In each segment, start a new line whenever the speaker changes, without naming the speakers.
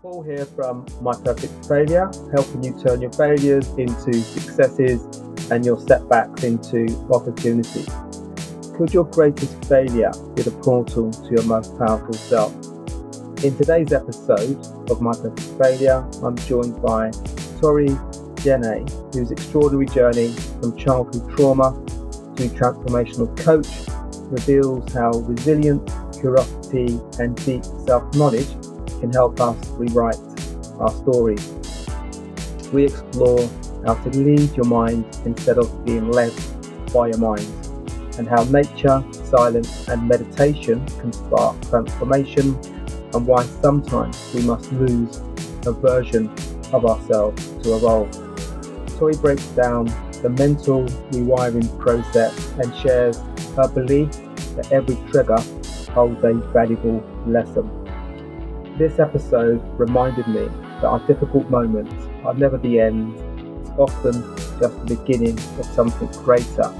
Paul here from My Perfect Failure, helping you turn your failures into successes and your setbacks into opportunities. Could your greatest failure be the portal to your most powerful self? In today's episode of My Perfect Failure, I'm joined by Tori Jenae, whose extraordinary journey from childhood trauma to transformational coach reveals how resilience, curiosity, and deep self-knowledge can help us rewrite our stories. We explore how to lead your mind instead of being led by your mind, and how nature, silence, and meditation can spark transformation, and why sometimes we must lose a version of ourselves to evolve. Tori breaks down the mental rewiring process and shares her belief that every trigger holds a valuable lesson. This episode reminded me that our difficult moments are never the end. It's often just the beginning of something greater,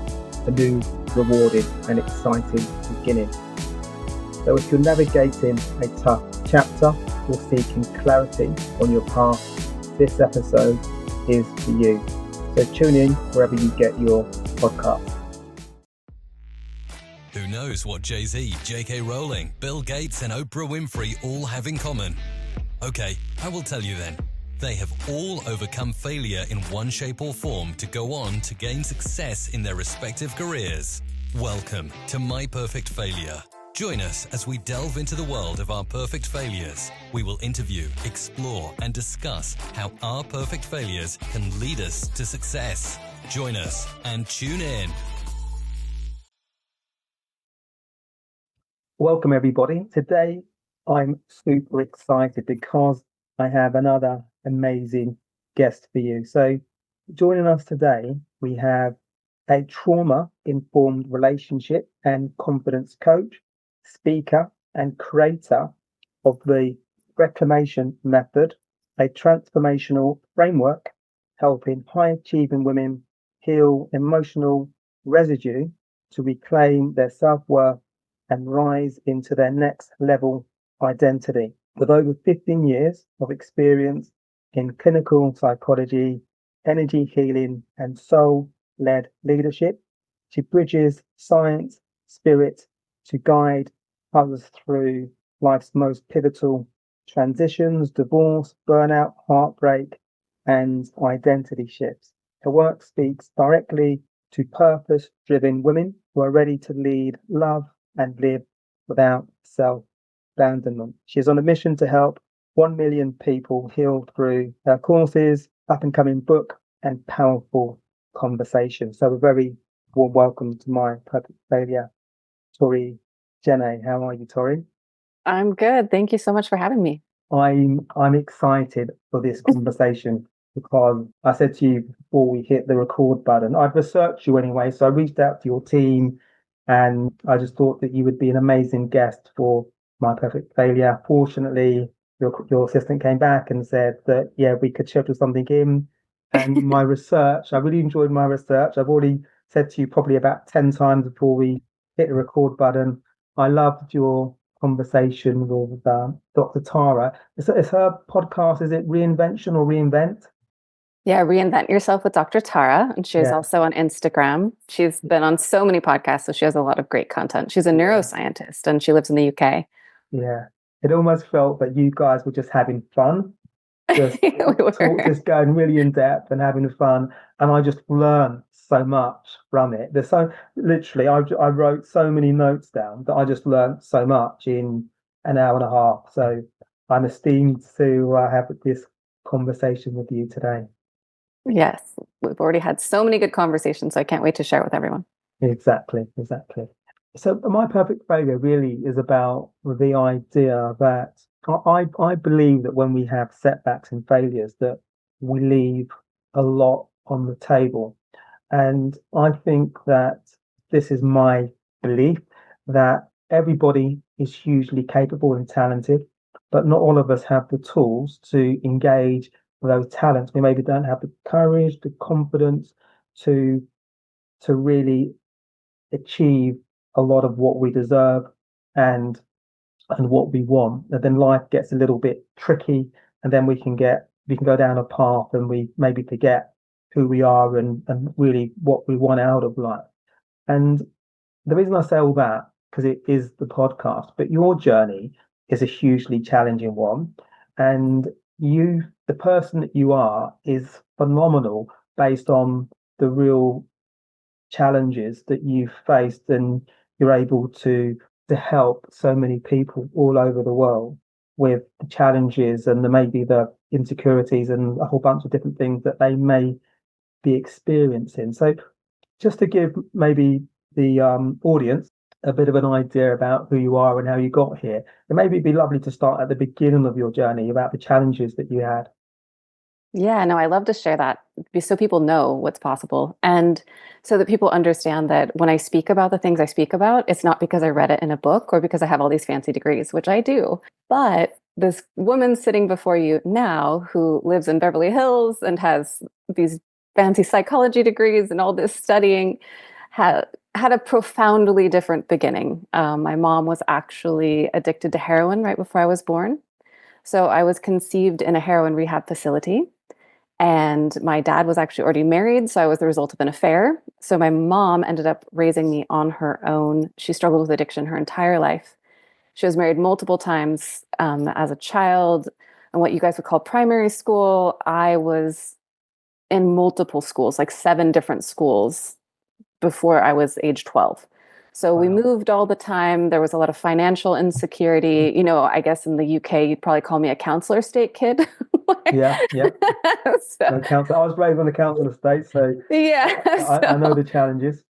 a new, rewarding and exciting beginning. So if you're navigating a tough chapter or seeking clarity on your path, this episode is for you. So tune in wherever you get your podcasts.
Who knows what Jay-Z, J.K. Rowling, Bill Gates and Oprah Winfrey all have in common? Okay, I will tell you then. They have all overcome failure in one shape or form to go on to gain success in their respective careers. Welcome to My Perfect Failure. Join us as we delve into the world of our perfect failures. We will interview, explore, and discuss how our perfect failures can lead us to success. Join us and tune in.
Welcome everybody. Today I'm super excited because I have another amazing guest for you. So joining us today, we have a trauma-informed relationship and confidence coach, speaker and creator of the Reclamation Method, a transformational framework helping high-achieving women heal emotional residue to reclaim their self-worth and rise into their next level identity. With over 15 years of experience in clinical psychology, energy healing, and soul-led leadership, she bridges science, spirit to guide others through life's most pivotal transitions, divorce, burnout, heartbreak, and identity shifts. Her work speaks directly to purpose-driven women who are ready to lead, love, and live without self-abandonment. She is on a mission to help 1 million people heal through her courses, up-and-coming book, and powerful conversation. So a very warm welcome to My Perfect Failure, Tori Jenae. How are you, Tori?
I'm good. Thank you so much for having me.
I'm excited for this conversation because I said to you before we hit the record button, I'd researched you anyway, so I reached out to your team and I just thought that you would be an amazing guest for My Perfect Failure. Fortunately, your assistant came back and said that, yeah, we could schedule something in. And my research, I really enjoyed my research. I've already said to you probably about 10 times before we hit the record button. I loved your conversation with Dr. Tara. It's her podcast, is it Reinvention or Reinvent?
Yeah, Reinvent Yourself with Dr. Tara. And she's also on Instagram. She's been on so many podcasts, so she has a lot of great content. She's a neuroscientist and she lives in the UK.
Yeah. It almost felt that you guys were just having fun. Just just going really in depth and having fun. And I just learned so much from it. There's so literally I wrote so many notes down that I just learned so much in an hour and a half. So I'm esteemed to have this conversation with you today.
Yes, we've already had so many good conversations, so I can't wait to share with everyone.
Exactly. So My Perfect Failure really is about the idea that I believe that when we have setbacks and failures that we leave a lot on the table. And I think that this is my belief that everybody is hugely capable and talented, but not all of us have the tools to engage with those talents. We maybe don't have the courage, the confidence to really achieve a lot of what we deserve and what we want. And then life gets a little bit tricky and then we can go down a path and we maybe forget who we are and really what we want out of life. And the reason I say all that, because it is the podcast, but your journey is a hugely challenging one. And the person that you are, is phenomenal based on the real challenges that you've faced, and you're able to help so many people all over the world with the challenges and maybe the insecurities and a whole bunch of different things that they may be experiencing. So just to give maybe the audience a bit of an idea about who you are and how you got here, and maybe it'd be lovely to start at the beginning of your journey about the challenges that you had.
Yeah, no, I love to share that so people know what's possible. And so that people understand that when I speak about the things I speak about, it's not because I read it in a book or because I have all these fancy degrees, which I do. But this woman sitting before you now, who lives in Beverly Hills and has these fancy psychology degrees and all this studying, had a profoundly different beginning. My mom was actually addicted to heroin right before I was born. So I was conceived in a heroin rehab facility. And my dad was actually already married, so I was the result of an affair. So my mom ended up raising me on her own. She struggled with addiction her entire life. She was married multiple times as a child. And what you guys would call primary school, I was in multiple schools, like 7 different schools before I was age 12. So we
Wow.
moved all the time. There was a lot of financial insecurity. You know, I guess in the UK, you'd probably call me a counselor estate kid.
Yeah, yeah.
So,
No council. I was raised on the council estate, so
yeah.
I know the challenges.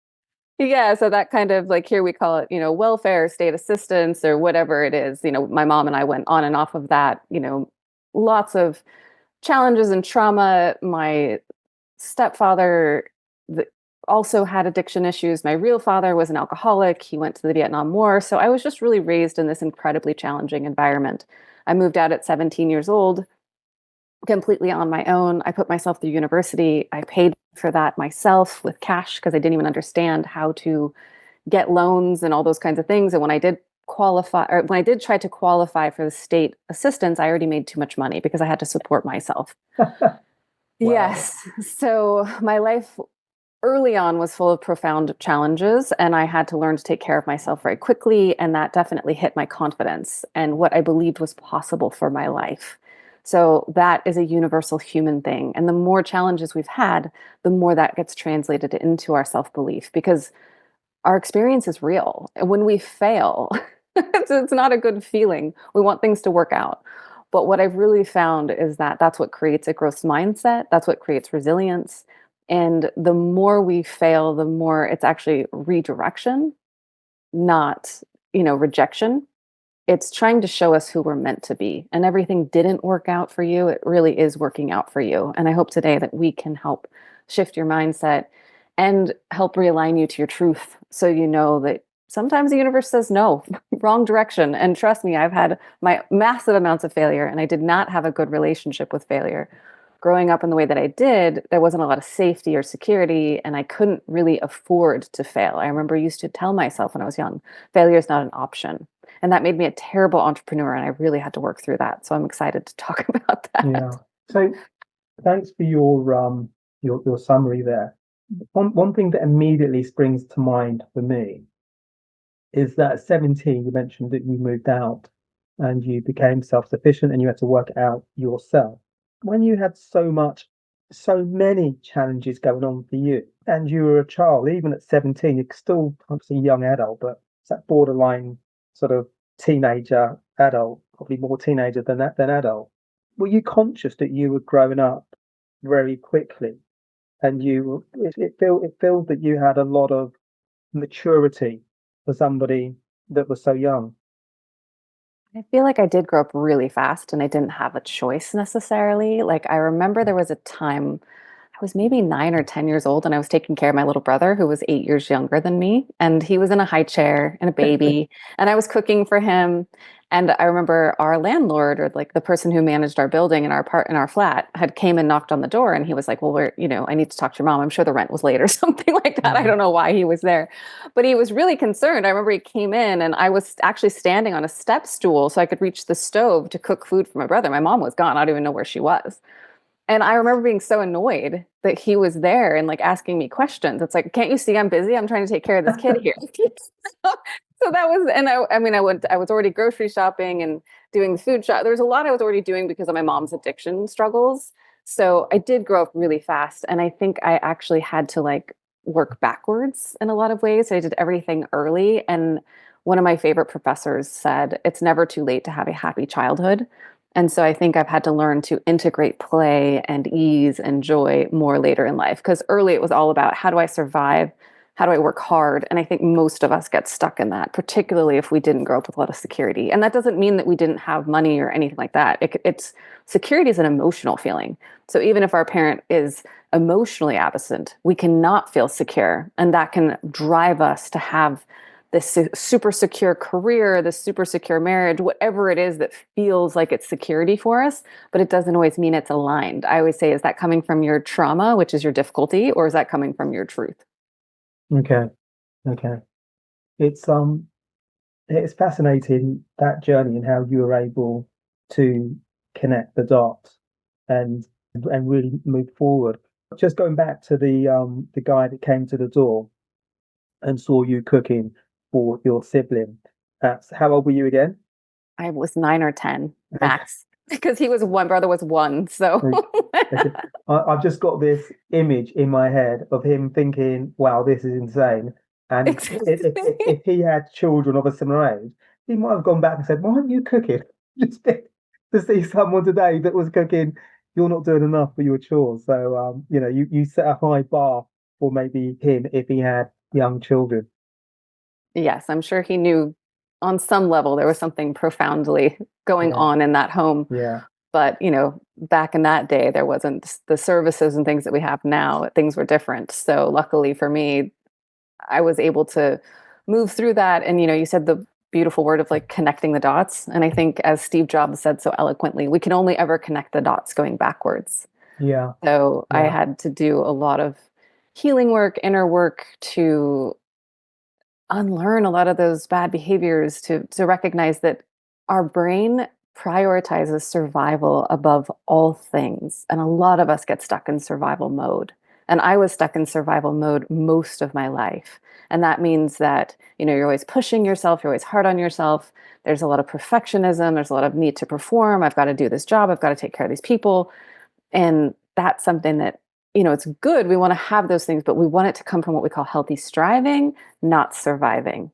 Yeah. So that kind of like here we call it, welfare, state assistance, or whatever it is. My mom and I went on and off of that, lots of challenges and trauma. My stepfather also had addiction issues. My real father was an alcoholic. He went to the Vietnam War. So I was just really raised in this incredibly challenging environment. I moved out at 17 years old, completely on my own. I put myself through university. I paid for that myself with cash because I didn't even understand how to get loans and all those kinds of things. And when I did try to qualify for the state assistance, I already made too much money because I had to support myself.
Wow.
Yes. So my life early on was full of profound challenges, and I had to learn to take care of myself very quickly. And that definitely hit my confidence and what I believed was possible for my life. So that is a universal human thing. And the more challenges we've had, the more that gets translated into our self-belief, because our experience is real. And when we fail, it's not a good feeling. We want things to work out. But what I've really found is that that's what creates a growth mindset. That's what creates resilience. And the more we fail, the more it's actually redirection, not, rejection. It's trying to show us who we're meant to be. And everything didn't work out for you. It really is working out for you. And I hope today that we can help shift your mindset and help realign you to your truth, so you know that sometimes the universe says no, wrong direction. And trust me, I've had my massive amounts of failure, and I did not have a good relationship with failure. Growing up in the way that I did, there wasn't a lot of safety or security, and I couldn't really afford to fail. I remember I used to tell myself when I was young, failure is not an option. And that made me a terrible entrepreneur, and I really had to work through that. So I'm excited to talk about that.
Yeah. So thanks for your summary there. One thing that immediately springs to mind for me is that at 17, you mentioned that you moved out and you became self-sufficient and you had to work it out yourself. When you had so many challenges going on for you, and you were a child, even at 17, you're still obviously a young adult, but it's that borderline sort of teenager, adult, probably more teenager than adult. Were you conscious that you were growing up very quickly, and it feels that you had a lot of maturity for somebody that was so young?
I feel like I did grow up really fast and I didn't have a choice necessarily. Like I remember there was a time I was maybe 9 or 10 years old, and I was taking care of my little brother who was 8 years younger than me. And he was in a high chair and a baby, and I was cooking for him. And I remember our landlord, or like the person who managed our building in our flat, had came and knocked on the door, and he was like, "Well, I need to talk to your mom. I'm sure the rent was late or something like that. I
Mm.
don't know why he was there, but he was really concerned. I remember he came in, and I was actually standing on a step stool so I could reach the stove to cook food for my brother. My mom was gone. I don't even know where she was. And I remember being so annoyed that he was there and like asking me questions. It's like, can't you see I'm busy? I'm trying to take care of this kid here. So that was, and I was already grocery shopping and doing food shop. There was a lot I was already doing because of my mom's addiction struggles. So I did grow up really fast. And I think I actually had to like work backwards in a lot of ways. I did everything early. And one of my favorite professors said, it's never too late to have a happy childhood. And so I think I've had to learn to integrate play and ease and joy more later in life. Because early it was all about how do I survive? How do I work hard? And I think most of us get stuck in that, particularly if we didn't grow up with a lot of security. And that doesn't mean that we didn't have money or anything like that. It's security is an emotional feeling. So even if our parent is emotionally absent, we cannot feel secure. And that can drive us to have this super secure career, this super secure marriage, whatever it is that feels like it's security for us, but it doesn't always mean it's aligned. I always say, is that coming from your trauma, which is your difficulty, or is that coming from your truth?
Okay. Okay. It's it's fascinating, that journey, and how you were able to connect the dots and really move forward. Just going back to the guy that came to the door and saw you cooking for your sibling. That's how old were you again?
I was 9 or 10 max because he was one, brother was one. So
Okay. Okay. I've just got this image in my head of him thinking, "Wow, this is insane." And if he had children of a similar age, he might have gone back and said, "Why aren't you cooking?" Just to see someone today that was cooking, you're not doing enough for your chores. So, you set a high bar for maybe him if he had young children.
yes, I'm sure he knew on some level there was something profoundly going
Yeah,
on in that home.
yeah,
But, back in that day, there wasn't the services and things that we have now. Things were different. So luckily for me, I was able to move through that. And, you said the beautiful word of like connecting the dots. And I think, as Steve Jobs said so eloquently, we can only ever connect the dots going backwards.
yeah,
So I
yeah,
had to do a lot of healing work, inner work to unlearn a lot of those bad behaviors, to recognize that our brain prioritizes survival above all things, and a lot of us get stuck in survival mode. And I was stuck in survival mode most of my life. And that means that, you're always pushing yourself, you're always hard on yourself. There's a lot of perfectionism, there's a lot of need to perform. I've got to do this job, I've got to take care of these people. And that's something that, it's good. We want to have those things, but we want it to come from what we call healthy striving, not surviving.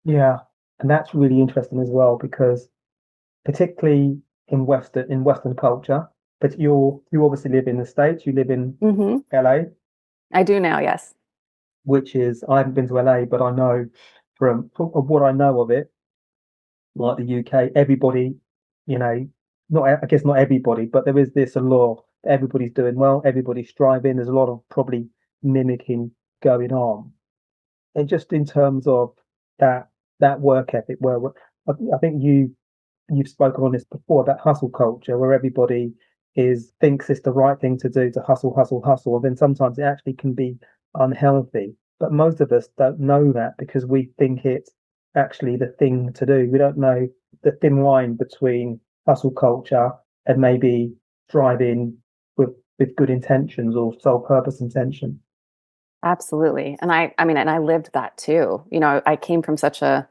yeah. And that's really interesting as well, because particularly in Western culture. But you obviously live in the States. You live in
Hmm.
LA,
I do now, yes.
which is, I haven't been to LA, but I know from of what I know of it, like the UK, everybody, you know, not I guess not everybody, but there is this allure that everybody's doing well, everybody's striving. There's a lot of probably mimicking going on, and just in terms of that that work ethic, where I think you've spoken on this before, about hustle culture, where everybody is thinks it's the right thing to do, to hustle, hustle, hustle, and then sometimes it actually can be unhealthy. But most of us don't know that, because we think it's actually the thing to do. We don't know the thin line between hustle culture and maybe striving with good intentions or sole purpose intention.
Absolutely. And I lived that too. I came from such a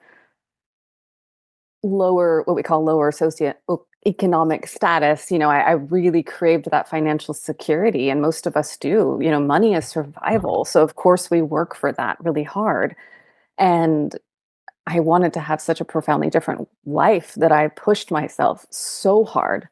lower, what we call lower socioeconomic status. I really craved that financial security, and most of us do. Money is survival. So of course we work for that really hard. And I wanted to have such a profoundly different life that I pushed myself so hard.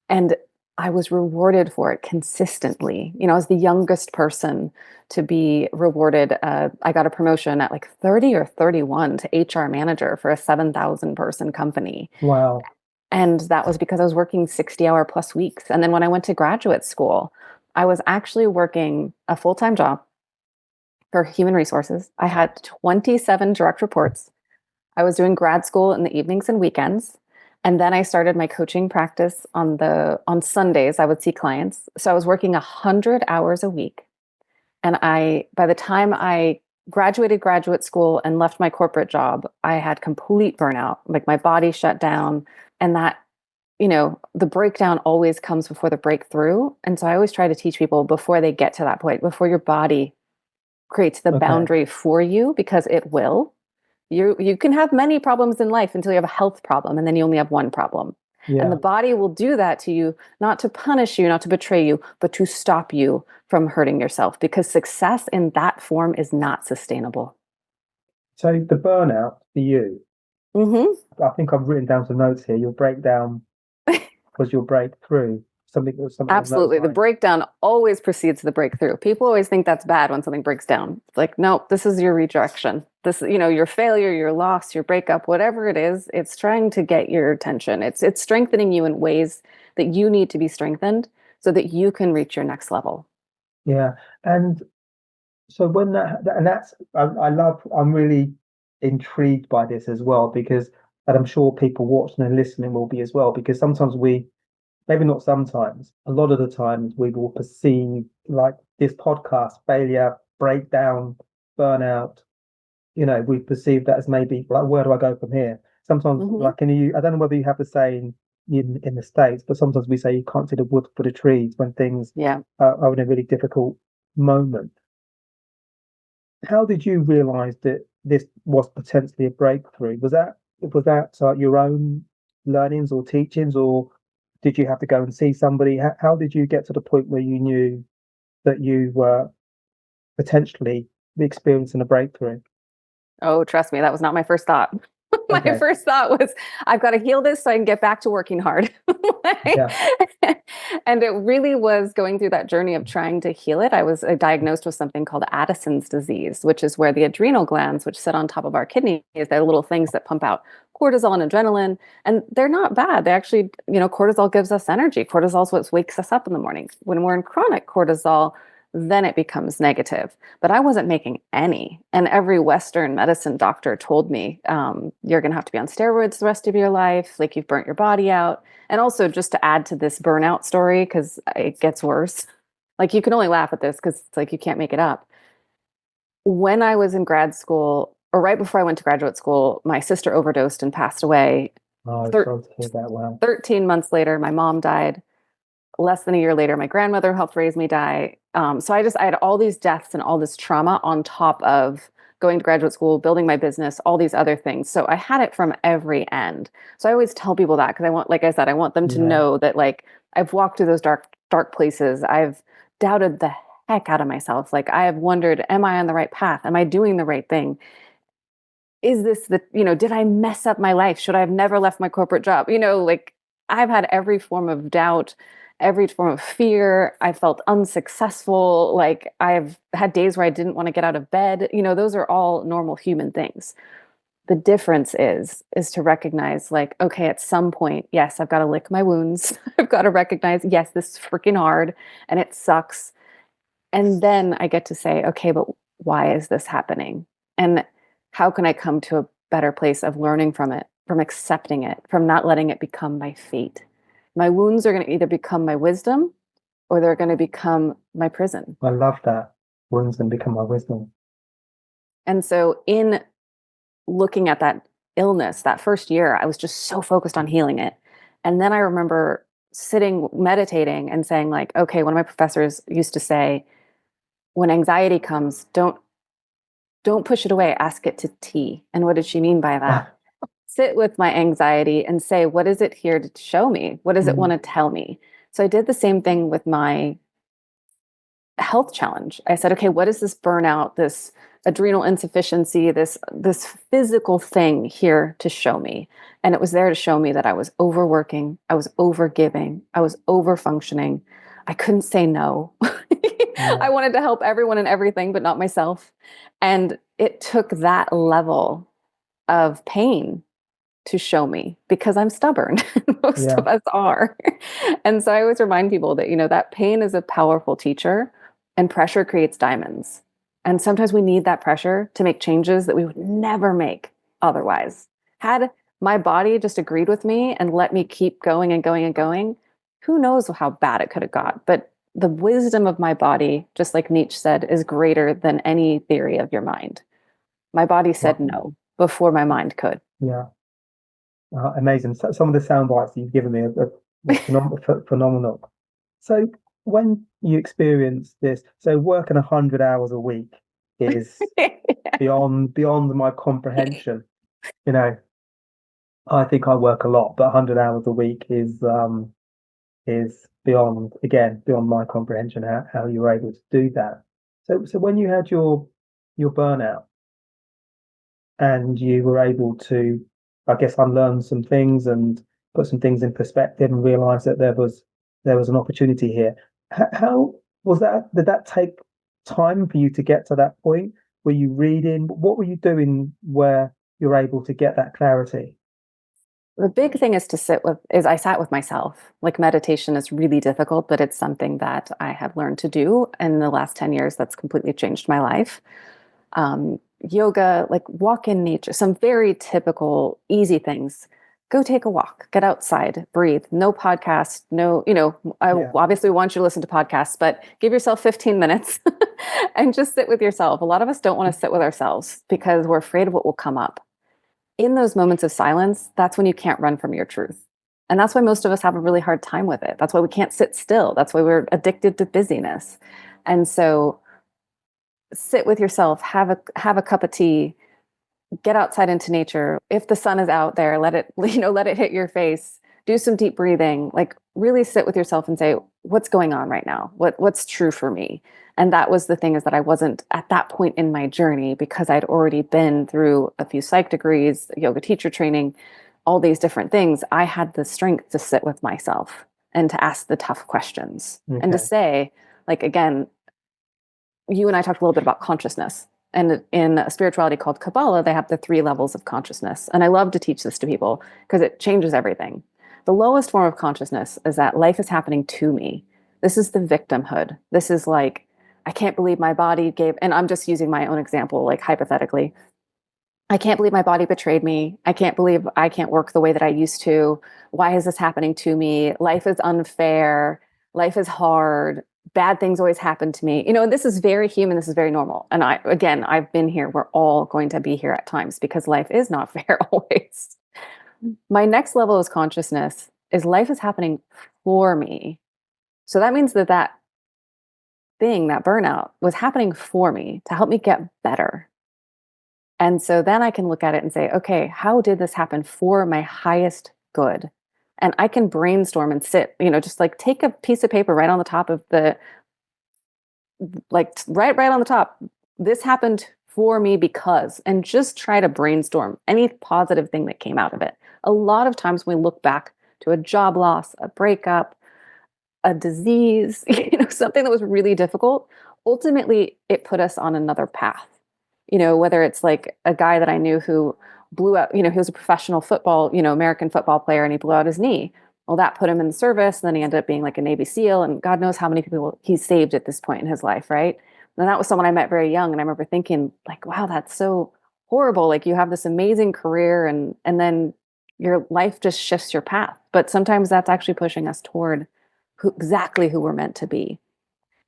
And I was rewarded for it consistently. As the youngest person to be rewarded, I got a promotion at like 30 or 31 to HR manager for a 7,000 person company.
Wow.
And that was because I was working 60-hour plus weeks. And then when I went to graduate school, I was actually working a full-time job for human resources. I had 27 direct reports. I was doing grad school in the evenings and weekends. And then I started my coaching practice on Sundays. I would see clients. So I was working 100 hours a week. And by the time I graduated graduate school and left my corporate job, I had complete burnout. Like my body shut down, and that, the breakdown always comes before the breakthrough. And so I always try to teach people before they get to that point, before your body creates the
Okay.
boundary for you, because it will. You can have many problems in life until you have a health problem, and then you only have one problem. And
Yeah.
the body will do that to you, not to punish you, not to betray you, but to stop you from hurting yourself, because success in that form is not sustainable.
So the burnout for you,
Hmm.
I think I've written down some notes here. Your breakdown was your breakthrough. Something on those
Absolutely. The
lines.
breakdown always precedes the breakthrough. People always think that's bad when something breaks down. It's like, no, this is your rejection. This, your failure, your loss, your breakup, whatever it is, it's trying to get your attention. It's strengthening you in ways that you need to be strengthened so that you can reach your next level.
Yeah. And so when I'm really intrigued by this as well, because, and I'm sure people watching and listening will be as well, because sometimes maybe not sometimes, a lot of the times we will perceive like this podcast, failure, breakdown, burnout, we perceive that as maybe like, where do I go from here? Sometimes,
Hmm.
like I don't know whether you have the saying in the States, but sometimes we say you can't see the wood for the trees when things
Yeah.
are in a really difficult moment. How did you realize that this was potentially a breakthrough? Was that your own learnings or teachings, or did you have to go and see somebody? How did you get to the point where you knew that you were potentially experiencing a breakthrough?
Oh, trust me, that was not my first thought. My
Okay.
first thought was, I've got to heal this so I can get back to working hard.
Yeah.
And it really was going through that journey of trying to heal it. I was diagnosed with something called Addison's disease, which is where the adrenal glands, which sit on top of our kidneys, they're little things that pump out cortisol and adrenaline. And they're not bad. They actually, cortisol gives us energy. Cortisol is what wakes us up in the morning. When we're in chronic cortisol, then it becomes negative. But I wasn't making any. And every Western medicine doctor told me, you're going to have to be on steroids the rest of your life. Like, you've burnt your body out. And also, just to add to this burnout story, because it gets worse, like, you can only laugh at this because it's like you can't make it up. When I was in grad school, or right before I went to graduate school, my sister overdosed and passed away.
Oh,
Thir-
sorry to hear that. Wow.
13 months later, my mom died. Less than a year later, my grandmother helped raise me die. So I had all these deaths and all this trauma on top of going to graduate school, building my business, all these other things. So I had it from every end. So I always tell people that, because like I said, I want them to
Yeah.
know that, like, I've walked through those dark places. I've doubted the heck out of myself. Like, I have wondered, am I on the right path? Am I doing the right thing? Is this did I mess up my life? Should I have never left my corporate job? Like, I've had every form of doubt, every form of fear. I felt unsuccessful. Like, I've had days where I didn't want to get out of bed. Those are all normal human things. The difference is to recognize, like, okay, at some point, yes, I've got to lick my wounds. I've got to recognize, yes, this is freaking hard and it sucks. And then I get to say, okay, but why is this happening? And how can I come to a better place of learning from it, from accepting it, from not letting it become my fate? My wounds are going to either become my wisdom, or they're going to become my prison.
I love that. Wounds can become my wisdom.
And so, in looking at that illness, that first year, I was just so focused on healing it. And then I remember sitting, meditating, and saying, like, okay, one of my professors used to say, when anxiety comes, don't push it away, ask it to tea. And what did she mean by that? Sit with my anxiety and say, what is it here to show me? What does it want
Mm,
to tell me? So I did the same thing with my health challenge. I said, okay, what is this burnout, this adrenal insufficiency, this physical thing here to show me? And it was there to show me that I was overworking, I was overgiving, I was overfunctioning. I couldn't say no.
yeah.
I wanted to help everyone and everything, but not myself. And it took that level of pain to show me because I'm stubborn. Most
Yeah.
of us are. And so I always remind people that, that pain is a powerful teacher and pressure creates diamonds. And sometimes we need that pressure to make changes that we would never make otherwise. Had my body just agreed with me and let me keep going and going and going, who knows how bad it could have got. But the wisdom of my body, just like Nietzsche said, is greater than any theory of your mind. My body said
Wow.
no before my mind could.
Yeah. Amazing. So, some of the sound bites that you've given me are phenomenal. So when you experience this, so working 100 hours a week is beyond my comprehension. You know, I think I work a lot, but 100 hours a week is beyond my comprehension how you're able to do that. So when you had your burnout and you were able to, I guess, unlearn some things and put some things in perspective and realize that there was an opportunity here. How was that? Did that take time for you to get to that point? Were you reading? What were you doing where you're able to get that clarity?
The big thing is I sat with myself. Like meditation is really difficult, but it's something that I have learned to do in the last 10 years that's completely changed my life. Yoga, like walk in nature, some very typical, easy things. Go take a walk, get outside, breathe, no podcast, no, I
Yeah.
obviously want you to listen to podcasts, but give yourself 15 minutes and just sit with yourself. A lot of us don't want to sit with ourselves because we're afraid of what will come up. In those moments of silence, that's when you can't run from your truth. And that's why most of us have a really hard time with it. That's why we can't sit still. That's why we're addicted to busyness. And so sit with yourself, have a cup of tea, get outside into nature. If the sun is out there, let it, let it hit your face. Do some deep breathing. Like really sit with yourself and say, what's going on right now? What's true for me? And that was the thing, is that I wasn't at that point in my journey because I'd already been through a few psych degrees, yoga teacher training, all these different things. I had the strength to sit with myself and to ask the tough questions and to
Okay.
say, like, again, you and I talked a little bit about consciousness. And in a spirituality called Kabbalah, they have the 3 levels of consciousness. And I love to teach this to people because it changes everything. The lowest form of consciousness is that life is happening to me. This is the victimhood. This is like, I can't believe my body gave, and I'm just using my own example, like hypothetically, I can't believe my body betrayed me. I can't believe I can't work the way that I used to. Why is this happening to me? Life is unfair. Life is hard. Bad things always happen to me. This is very human. This is very normal. And I've been here. We're all going to be here at times because life is not fair always. My next level of consciousness is life is happening for me. So that means that thing, that burnout, was happening for me to help me get better. And so then I can look at it and say, okay, how did this happen for my highest good? And I can brainstorm and sit, just like take a piece of paper right on the top of right on the top. This happened for me because, and just try to brainstorm any positive thing that came out of it. A lot of times when we look back to a job loss, a breakup, a disease, something that was really difficult, ultimately it put us on another path. Whether it's like a guy that I knew who blew out, he was a professional football, American football player, and he blew out his knee. Well, that put him in the service. And then he ended up being like a Navy SEAL, and God knows how many people he's saved at this point in his life, right? And that was someone I met very young. And I remember thinking, like, wow, that's so horrible. Like you have this amazing career and then your life just shifts your path. But sometimes that's actually pushing us toward exactly who we're meant to be.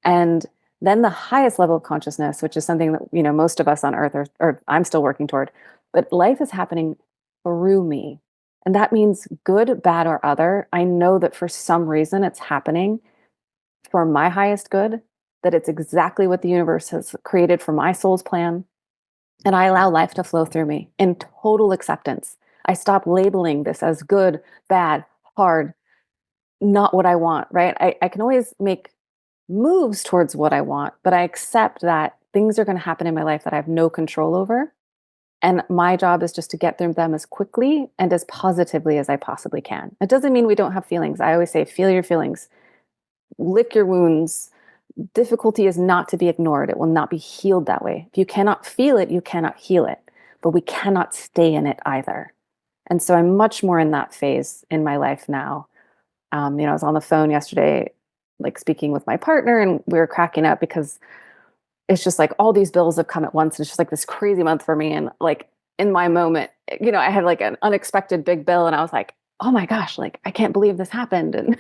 And then the highest level of consciousness, which is something that, most of us on earth or I'm still working toward, but life is happening through me. And that means good, bad, or other. I know that for some reason it's happening for my highest good, that it's exactly what the universe has created for my soul's plan. And I allow life to flow through me in total acceptance. I stop labeling this as good, bad, hard, not what I want, right? I can always make moves towards what I want, but I accept that things are going to happen in my life that I have no control over. And my job is just to get through them as quickly and as positively as I possibly can. It doesn't mean we don't have feelings. I always say, feel your feelings, lick your wounds. Difficulty is not to be ignored. It will not be healed that way. If you cannot feel it, you cannot heal it, but we cannot stay in it either. And so I'm much more in that phase in my life now. I was on the phone yesterday, like speaking with my partner, and we were cracking up because it's just like all these bills have come at once. And it's just like this crazy month for me. And like in my moment, I had like an unexpected big bill and I was like, oh my gosh, like I can't believe this happened. And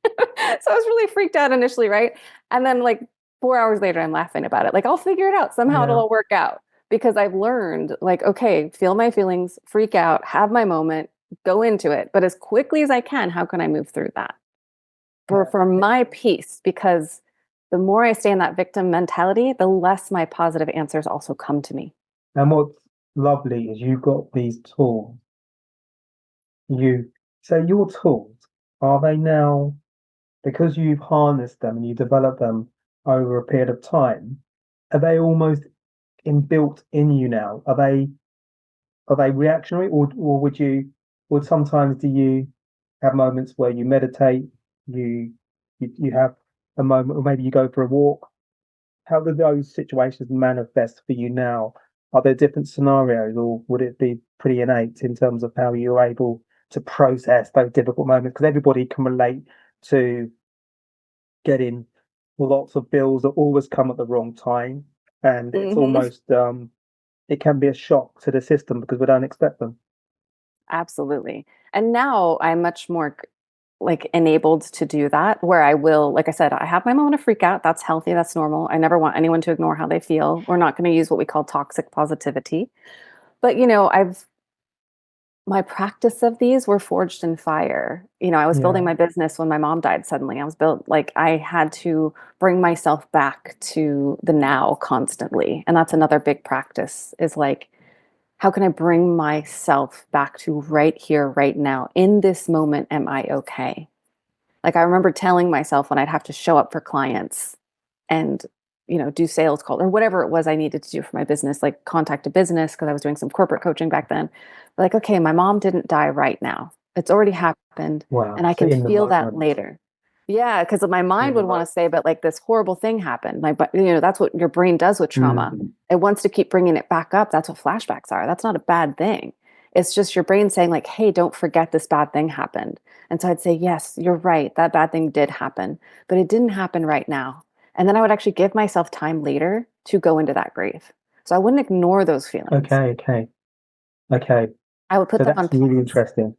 so I was really freaked out initially, right? And then like 4 hours later, I'm laughing about it. Like I'll figure it out. Somehow it'll
Yeah.
all work out because I've learned like, okay, feel my feelings, freak out, have my moment, go into it. But as quickly as I can, how can I move through that? For my peace, because the more I stay in that victim mentality, the less my positive answers also come to me.
And what's lovely is you've got these tools. So your tools, are they now, because you've harnessed them and you developed them over a period of time, are they almost inbuilt in you now? Are they reactionary, or would sometimes do you have moments where you meditate, you you have a moment, or maybe you go for a walk? How do those situations manifest for you now? Are there different scenarios, or would it be pretty innate in terms of how you're able to process those difficult moments? Because everybody can relate to getting lots of bills that always come at the wrong time, and it's
Mhm.
almost it can be a shock to the system because we don't expect them.
Absolutely. And now I'm much more like enabled to do that where I will, like I said, I have my moment of freak out. That's healthy. That's normal. I never want anyone to ignore how they feel. We're not going to use what we call toxic positivity. But, my practice of these were forged in fire. I was building
Yeah.
my business when my mom died suddenly. I was built like I had to bring myself back to the now constantly. And that's another big practice is like, how can I bring myself back to right here, right now? In this moment, am I okay? Like I remember telling myself when I'd have to show up for clients and do sales calls or whatever it was I needed to do for my business, like contact a business because I was doing some corporate coaching back then. Like, okay, my mom didn't die right now. It's already happened and
Wow.
I
So
can
in the
feel that
moment,
later. Yeah, because my mind
in the
would want
moment.
to say, but like this horrible thing happened. That's what your brain does with trauma.
Mm.
It wants to keep bringing it back up. That's what flashbacks are. That's not a bad thing. It's just your brain saying like, hey, don't forget this bad thing happened. And so I'd say, yes, you're right. That bad thing did happen, but it didn't happen right now. And then I would actually give myself time later to go into that grief. So I wouldn't ignore those feelings.
Okay, okay, okay.
I would put
So
them
that's
on
really
pause.
interesting.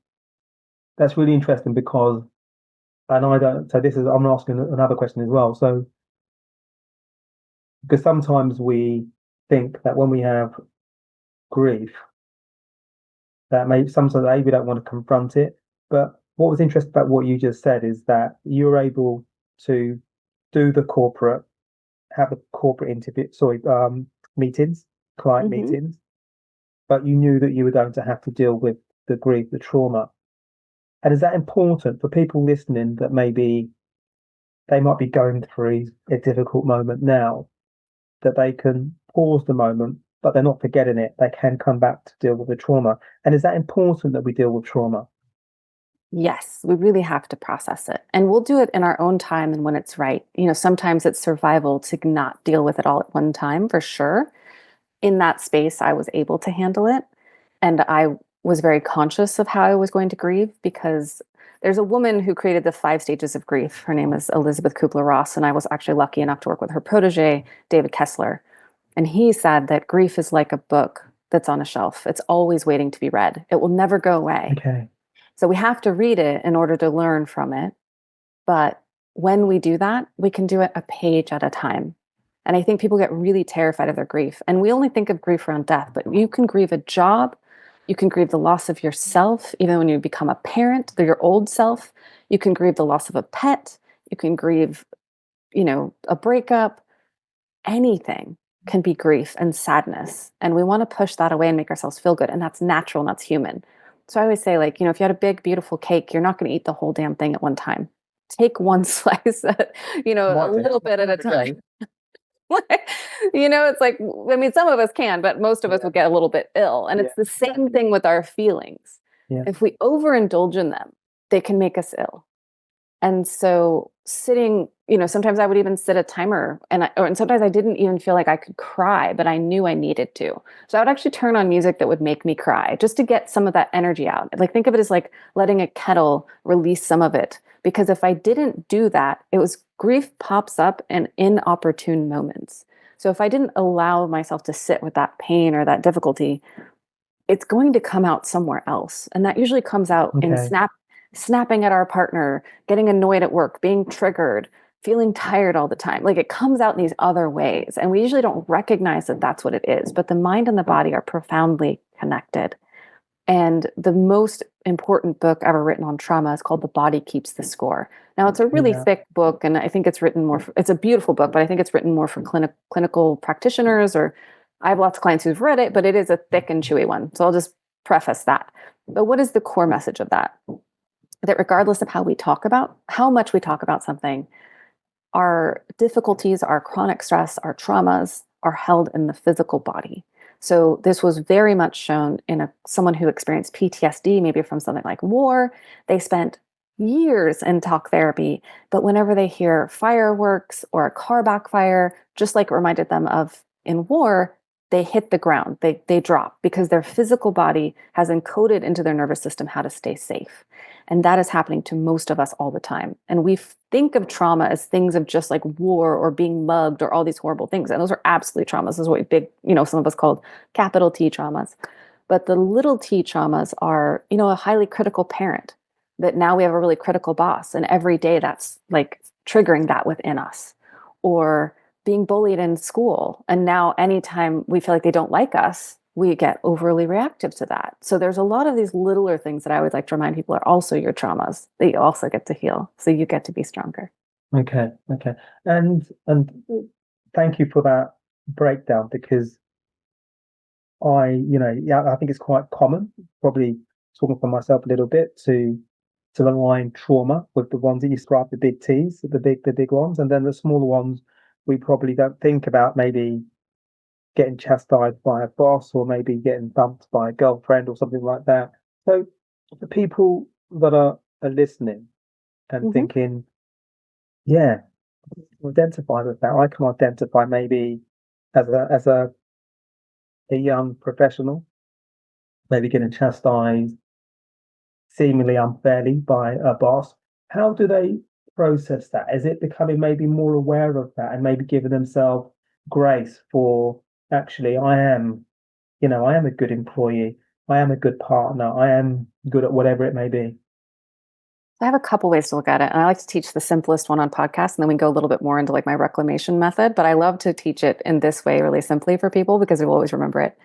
That's really interesting because, and I don't, so this is, I'm asking another question as well. So, because sometimes we think that when we have grief, that maybe sometimes A, we don't want to confront it. But what was interesting about what you just said is that you're able to do the corporate, have the corporate interview, sorry, meetings, client
Hmm.
meetings, but you knew that you were going to have to deal with the grief, the trauma. And is that important for people listening that maybe they might be going through a difficult moment now, that they can pause the moment, but they're not forgetting it. They can come back to deal with the trauma. And is that important that we deal with trauma?
Yes, we really have to process it. And we'll do it in our own time and when it's right. Sometimes it's survival to not deal with it all at one time, for sure. In that space, I was able to handle it. And I was very conscious of how I was going to grieve because there's a woman who created the 5 stages of grief. Her name is Elizabeth Kubler-Ross, and I was actually lucky enough to work with her protege, David Kessler. And he said that grief is like a book that's on a shelf. It's always waiting to be read. It will never go away.
Okay.
So we have to read it in order to learn from it. But when we do that, we can do it a page at a time. And I think people get really terrified of their grief. And we only think of grief around death, but you can grieve a job. You can grieve the loss of yourself, even when you become a parent, your old self. You can grieve the loss of a pet. You can grieve, a breakup. Anything can be grief and sadness. And we want to push that away and make ourselves feel good. And that's natural and that's human. So I always say, like, if you had a big, beautiful cake, you're not going to eat the whole damn thing at one time. Take one slice at, a
Might do.
little bit at a
Okay.
time. It's like, I mean, some of us can, but most of us
Yeah.
will get a little bit ill. And
Yeah.
it's the same thing with our feelings.
Yeah.
If we overindulge in them, they can make us ill. And so sitting, sometimes I would even set a timer and sometimes I didn't even feel like I could cry, but I knew I needed to. So I would actually turn on music that would make me cry just to get some of that energy out. Like think of it as like letting a kettle release some of it. Because if I didn't do that, grief pops up in inopportune moments. So if I didn't allow myself to sit with that pain or that difficulty, it's going to come out somewhere else. And that usually comes out in
Okay.
snapping at our partner, getting annoyed at work, being triggered, feeling tired all the time. Like it comes out in these other ways. And we usually don't recognize that that's what it is. But the mind and the body are profoundly connected. And the most important book ever written on trauma is called The Body Keeps the Score. Now, it's a really
Yeah.
thick book, and I think it's written it's a beautiful book, but I think it's written more for clinical practitioners, or I have lots of clients who've read it, but it is a thick and chewy one. So I'll just preface that. But what is the core message of that? That regardless of how much we talk about something, our difficulties, our chronic stress, our traumas are held in the physical body. So this was very much shown in someone who experienced PTSD, maybe from something like war. They spent years in talk therapy, but whenever they hear fireworks or a car backfire, just like it reminded them of in war, they hit the ground, they drop because their physical body has encoded into their nervous system how to stay safe. And that is happening to most of us all the time. And we think of trauma as things of just like war or being mugged or all these horrible things. And those are absolutely traumas. This is what some of us called capital T traumas. But the little t traumas are, a highly critical parent, that now we have a really critical boss. And every day that's like triggering that within us. Or being bullied in school. And now anytime we feel like they don't like us, we get overly reactive to that. So there's a lot of these littler things that I would like to remind people are also your traumas that you also get to heal. So you get to be stronger.
Okay. And thank you for that breakdown, because I think it's quite common, probably talking for myself a little bit, to align trauma with the ones that you described, the big T's, the big ones, and then the smaller ones we probably don't think about, maybe getting chastised by a boss or maybe getting bumped by a girlfriend or something like that. So the people that are listening and thinking, yeah, identify with that. I can identify maybe as a young professional, maybe getting chastised seemingly unfairly by a boss. How do they process that? Is it becoming maybe more aware of that and maybe giving themselves grace for, actually, I am a good employee. I am a good partner. I am good at whatever it may be.
I have a couple ways to look at it. And I like to teach the simplest one on podcasts, and then we can go a little bit more into like my reclamation method. But I love to teach it in this way really simply for people because they will always remember it.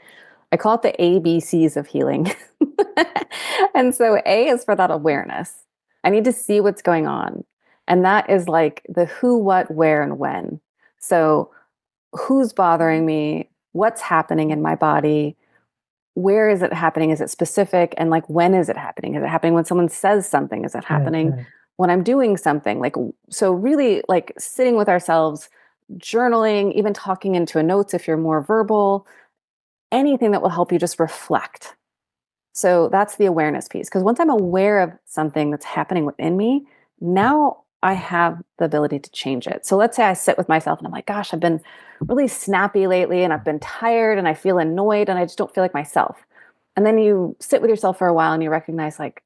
I call it the ABCs of healing. And so A is for that awareness. I need to see what's going on. And that is like the who, what, where, and when. So who's bothering me? What's happening in my body? Where is it happening? Is it specific? And like, when is it happening? Is it happening when someone says something? Is it happening
Okay.
when I'm doing something? Like, so really like sitting with ourselves, journaling, even talking into a notes if you're more verbal, anything that will help you just reflect. So that's the awareness piece. Because once I'm aware of something that's happening within me, now I have the ability to change it. So let's say I sit with myself and I'm like, gosh, I've been really snappy lately and I've been tired and I feel annoyed and I just don't feel like myself. And then you sit with yourself for a while and you recognize, like,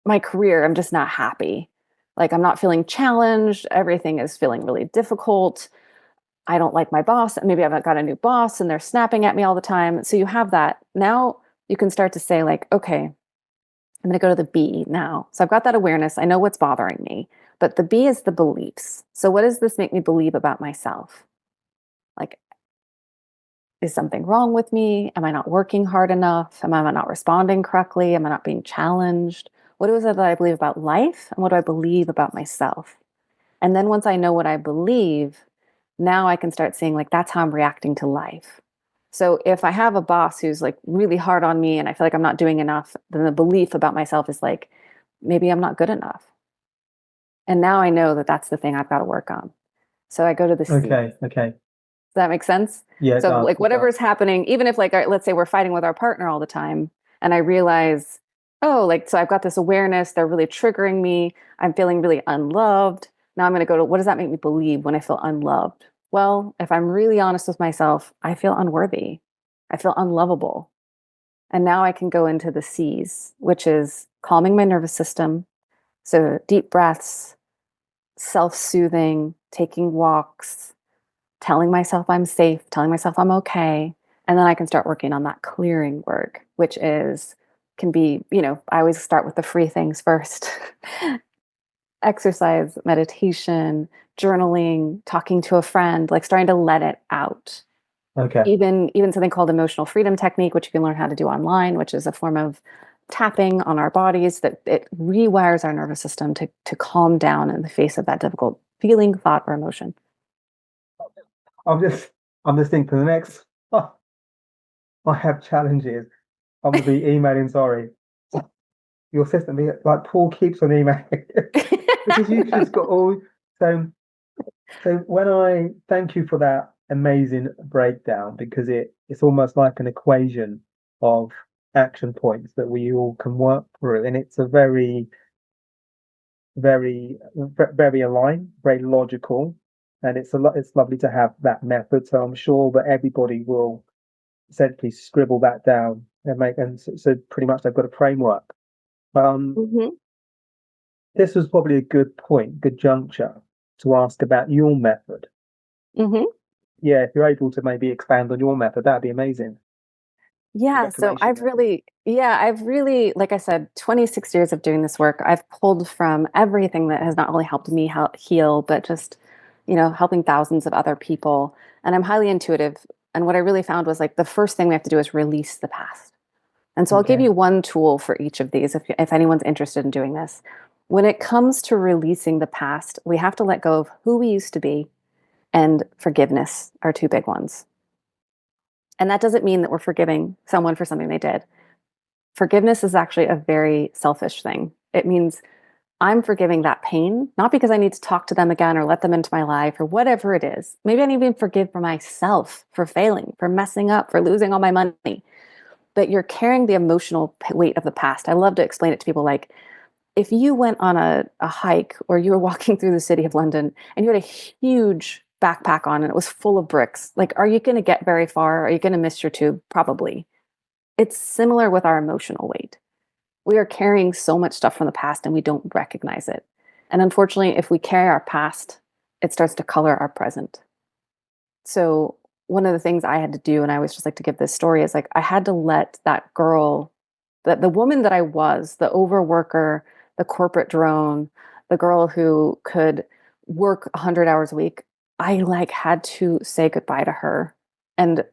my career, I'm just not happy. Like, I'm not feeling challenged. Everything is feeling really difficult. I don't like my boss. Maybe I've got a new boss and they're snapping at me all the time. So you have that. Now you can start to say, like, okay, I'm going to go to the B now. So I've got that awareness. I know what's bothering me, but the B is the beliefs. So what does this make me believe about myself? Like, is something wrong with me? Am I not working hard enough? Am I not responding correctly? Am I not being challenged? What is it that I believe about life? And what do I believe about myself? And then once I know what I believe, now I can start seeing, like, that's how I'm reacting to life. So if I have a boss who's like really hard on me and I feel like I'm not doing enough, then the belief about myself is like, maybe I'm not good enough. And now I know that that's the thing I've got to work on. So I go to the C.
Okay.
Does that make sense?
Yeah, it
So
does.
like whatever is happening, even if like let's say we're fighting with our partner all the time, and I realize oh, like, so I've got this awareness, they're really triggering me. I'm feeling really unloved. Now I'm going to go to what does that make me believe when I feel unloved? Well, if I'm really honest with myself, I feel unworthy. I feel unlovable. And now I can go into the C's, which is calming my nervous system. So deep breaths, self soothing, taking walks, telling myself I'm safe, telling myself I'm okay. And then I can start working on that clearing work, which is, can be, I always start with the free things first. Exercise, meditation, journaling, talking to a friend, like starting to let it out.
Okay.
Even something called emotional freedom technique, which you can learn how to do online, which is a form of tapping on our bodies that it rewires our nervous system to calm down in the face of that difficult feeling, thought, or emotion.
I'm just I'm just thinking the next I have challenges. I'm gonna be emailing sorry. Your system be like Paul keeps on emailing because you've just got all so so when I thank you for that amazing breakdown because it's almost like an equation of action points that we all can work through and it's a very aligned, very logical, and it's lovely to have that method. So I'm sure that everybody will essentially scribble that down and so pretty much they've got a framework. Um,
Hmm.
this was probably a good point, good juncture to ask about your method.
Hmm.
Yeah, if you're able to maybe expand on your method, that'd be amazing. The
Yeah, so
reclamation method.
I've really, like I said, 26 years of doing this work. I've pulled from everything that has not only helped me heal, but just, helping thousands of other people. And I'm highly intuitive. And what I really found was like the first thing we have to do is release the past. And so I'll give
Okay.
you one tool for each of these if anyone's interested in doing this. When it comes to releasing the past, we have to let go of who we used to be, and forgiveness are two big ones. And that doesn't mean that we're forgiving someone for something they did. Forgiveness is actually a very selfish thing. It means I'm forgiving that pain, not because I need to talk to them again or let them into my life or whatever it is. Maybe I need to even forgive for myself for failing, for messing up, for losing all my money. But you're carrying the emotional weight of the past. I love to explain it to people like if you went on a hike or you were walking through the city of London and you had a huge backpack on and it was full of bricks, like, are you going to get very far? Are you going to miss your tube? Probably. It's similar with our emotional weight. We are carrying so much stuff from the past and we don't recognize it. And unfortunately, if we carry our past, it starts to color our present. So, one of the things I had to do, and I always just like to give this story, is like I had to let that girl, that the woman that I was, the overworker, the corporate drone, the girl who could work 100 hours a week, I like had to say goodbye to her and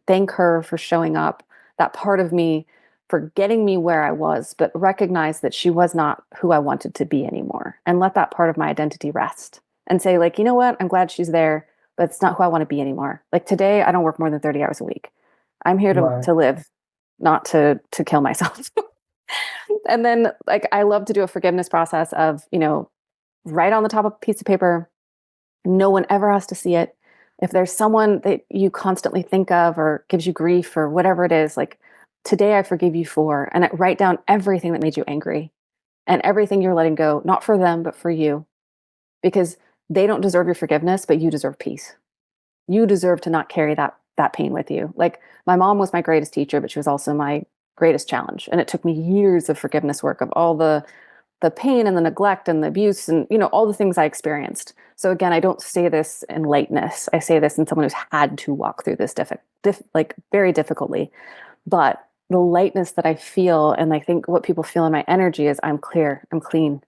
thank her for showing up, that part of me for getting me where I was, but recognize that she was not who I wanted to be anymore and let that part of my identity rest and say like, you know what? I'm glad she's there, but it's not who I want to be anymore. Like today, I don't work more than 30 hours a week. I'm here
Right.
to live, not to kill myself. And then like I love to do a forgiveness process of, write on the top of a piece of paper. No one ever has to see it. If there's someone that you constantly think of or gives you grief or whatever it is, like today I forgive you for, and write down everything that made you angry and everything you're letting go, not for them, but for you, because they don't deserve your forgiveness, but you deserve peace. You deserve to not carry that pain with you. Like my mom was my greatest teacher, but she was also my greatest challenge. And it took me years of forgiveness work of all the pain and the neglect and the abuse and all the things I experienced. So again, I don't say this in lightness. I say this in someone who's had to walk through this like very difficultly. But the lightness that I feel, and I think what people feel in my energy is I'm clear, I'm clean.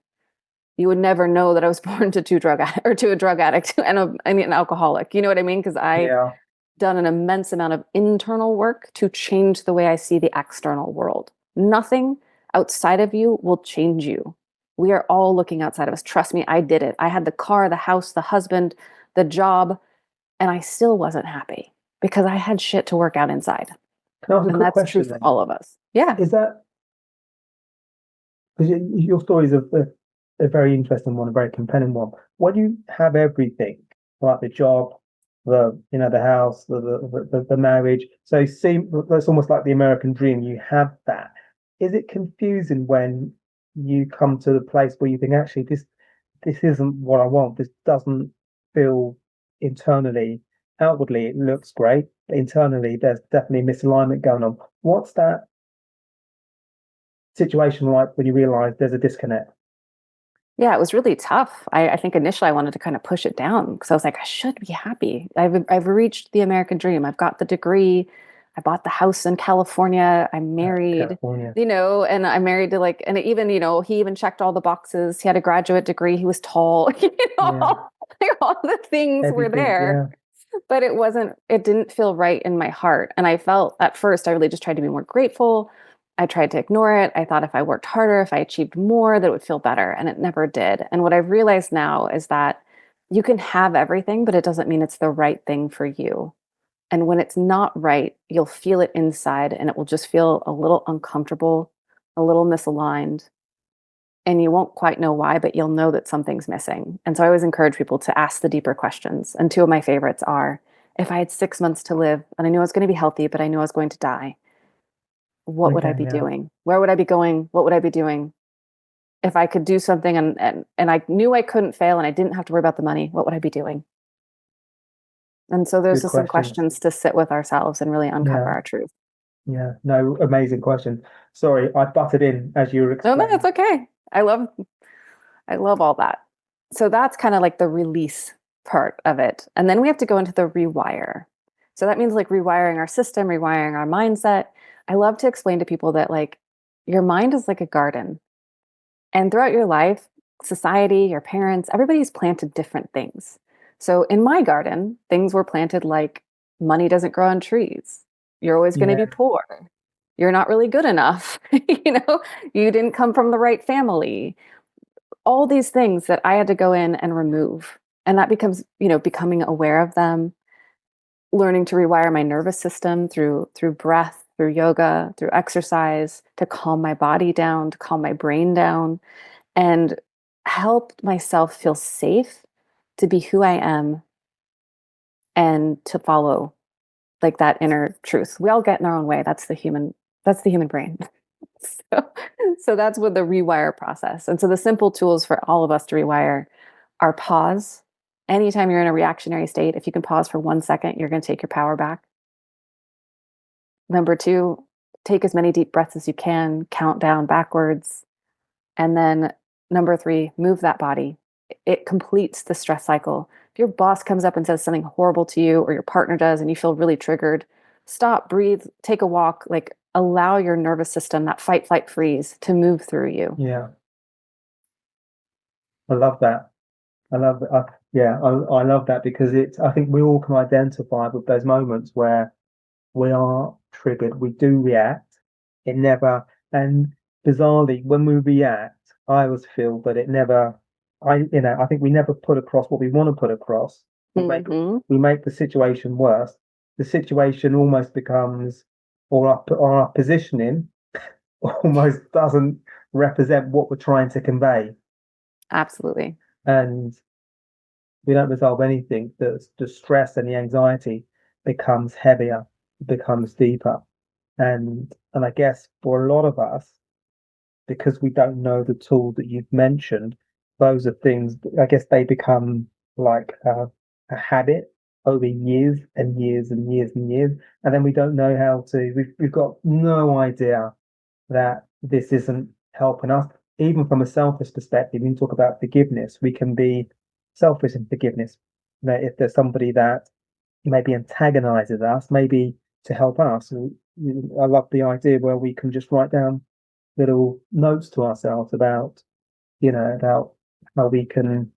You would never know that I was born to to a drug addict and an alcoholic. You know what I mean? Because I
Yeah.
done an immense amount of internal work to change the way I see the external world. Nothing outside of you will change you. We are all looking outside of us. Trust me, I did it. I had the car, the house, the husband, the job, and I still wasn't happy because I had shit to work out inside.
Can I ask a
And
quick
that's true
question
for
then?
all of us. Yeah.
Is that because your story is a very interesting one, a very compelling one. When you have everything, like the job, the house, the marriage, so seem that's almost like the American dream. You have that. is it confusing when you come to the place where you think actually this isn't what I want. This doesn't feel internally, outwardly it looks great, but internally there's definitely misalignment going on. What's that situation like when you realize there's a disconnect?
Yeah, it was really tough. I think initially I wanted to kind of push it down because I was like, I should be happy. I've reached the American dream. I've got the degree. I bought the house in California. I'm married,
California.
and I'm married to like, and even, he even checked all the boxes. He had a graduate degree. He was tall,
Yeah.
like all the things were
Everything,
there,
yeah.
but it didn't feel right in my heart. And I felt at first, I really just tried to be more grateful. I tried to ignore it. I thought if I worked harder, if I achieved more, that it would feel better. And it never did. And what I've realized now is that you can have everything, but it doesn't mean it's the right thing for you. And when it's not right, you'll feel it inside and it will just feel a little uncomfortable, a little misaligned. And you won't quite know why, but you'll know that something's missing. And so I always encourage people to ask the deeper questions. And two of my favorites are, if I had 6 months to live and I knew I was going to be healthy, but I knew I was going to die, what would I
Okay,
be
yeah.
doing? Where would I be going? What would I be doing? If I could do something and I knew I couldn't fail and I didn't have to worry about the money, what would I be doing? And so those
Good
are some
questions.
questions to sit with ourselves and really uncover
Yeah,
our truth.
yeah. No, amazing question. Sorry, I butted in as you were
No, no, it's
explaining.
okay. I love all that. So that's kind of like the release part of it. And then we have to go into the rewire. So that means like rewiring our system, rewiring our mindset. I love to explain to people that like your mind is like a garden. And throughout your life, society, your parents, everybody's planted different things. So in my garden, things were planted like money doesn't grow on trees. You're always going to be
Yeah,
poor. You're not really good enough. You didn't come from the right family. All these things that I had to go in and remove. And that becomes, becoming aware of them, learning to rewire my nervous system through breath, through yoga, through exercise, to calm my body down, to calm my brain down and help myself feel safe to be who I am and to follow like that inner truth. We all get in our own way. That's the human brain. so, so that's with the rewire process. And so the simple tools for all of us to rewire are pause. Anytime you're in a reactionary state, if you can pause for 1 second, you're going to take your power back. Number two, take as many deep breaths as you can, count down backwards. And then number three, move that body. It completes the stress cycle. If your boss comes up and says something horrible to you, or your partner does, and you feel really triggered, stop, breathe, take a walk, like allow your nervous system, that fight, flight, freeze, to move through you.
yeah. I love that. I love that. Yeah, I love that because I think we all can identify with those moments where we are triggered, we do react. It never, and bizarrely, when we react, I always feel that it never, I think we never put across what we want to put across. We make,
Hmm.
we make the situation worse. The situation almost becomes, or our positioning almost doesn't represent what we're trying to convey.
Absolutely.
And we don't resolve anything, the stress and the anxiety becomes heavier, becomes deeper. And I guess for a lot of us, because we don't know the tool that you've mentioned, those are things, I guess they become like a habit over years and years and years and years. And then we don't know how to, we've got no idea that this isn't helping us. Even from a selfish perspective, when you talk about forgiveness, we can be selfish in forgiveness. You know, if there's somebody that maybe antagonizes us, maybe to help us. I love the idea where we can just write down little notes to ourselves about how we can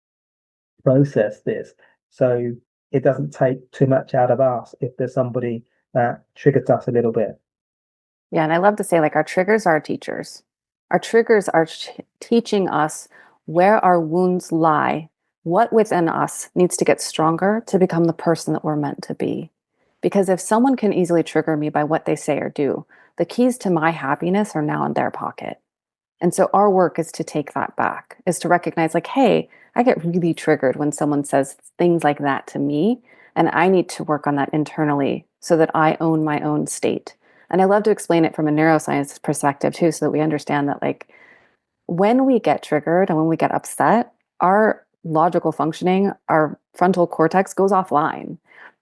process this. So it doesn't take too much out of us if there's somebody that triggers us a little bit.
Yeah. And I love to say, like, our triggers are our teachers. Our triggers are teaching us where our wounds lie, what within us needs to get stronger to become the person that we're meant to be. Because if someone can easily trigger me by what they say or do, the keys to my happiness are now in their pocket. And so our work is to take that back, is to recognize, like, hey, I get really triggered when someone says things like that to me. And I need to work on that internally so that I own my own state. And I love to explain it from a neuroscience perspective too, so that we understand that like when we get triggered and when we get upset, our logical functioning, our frontal cortex goes offline.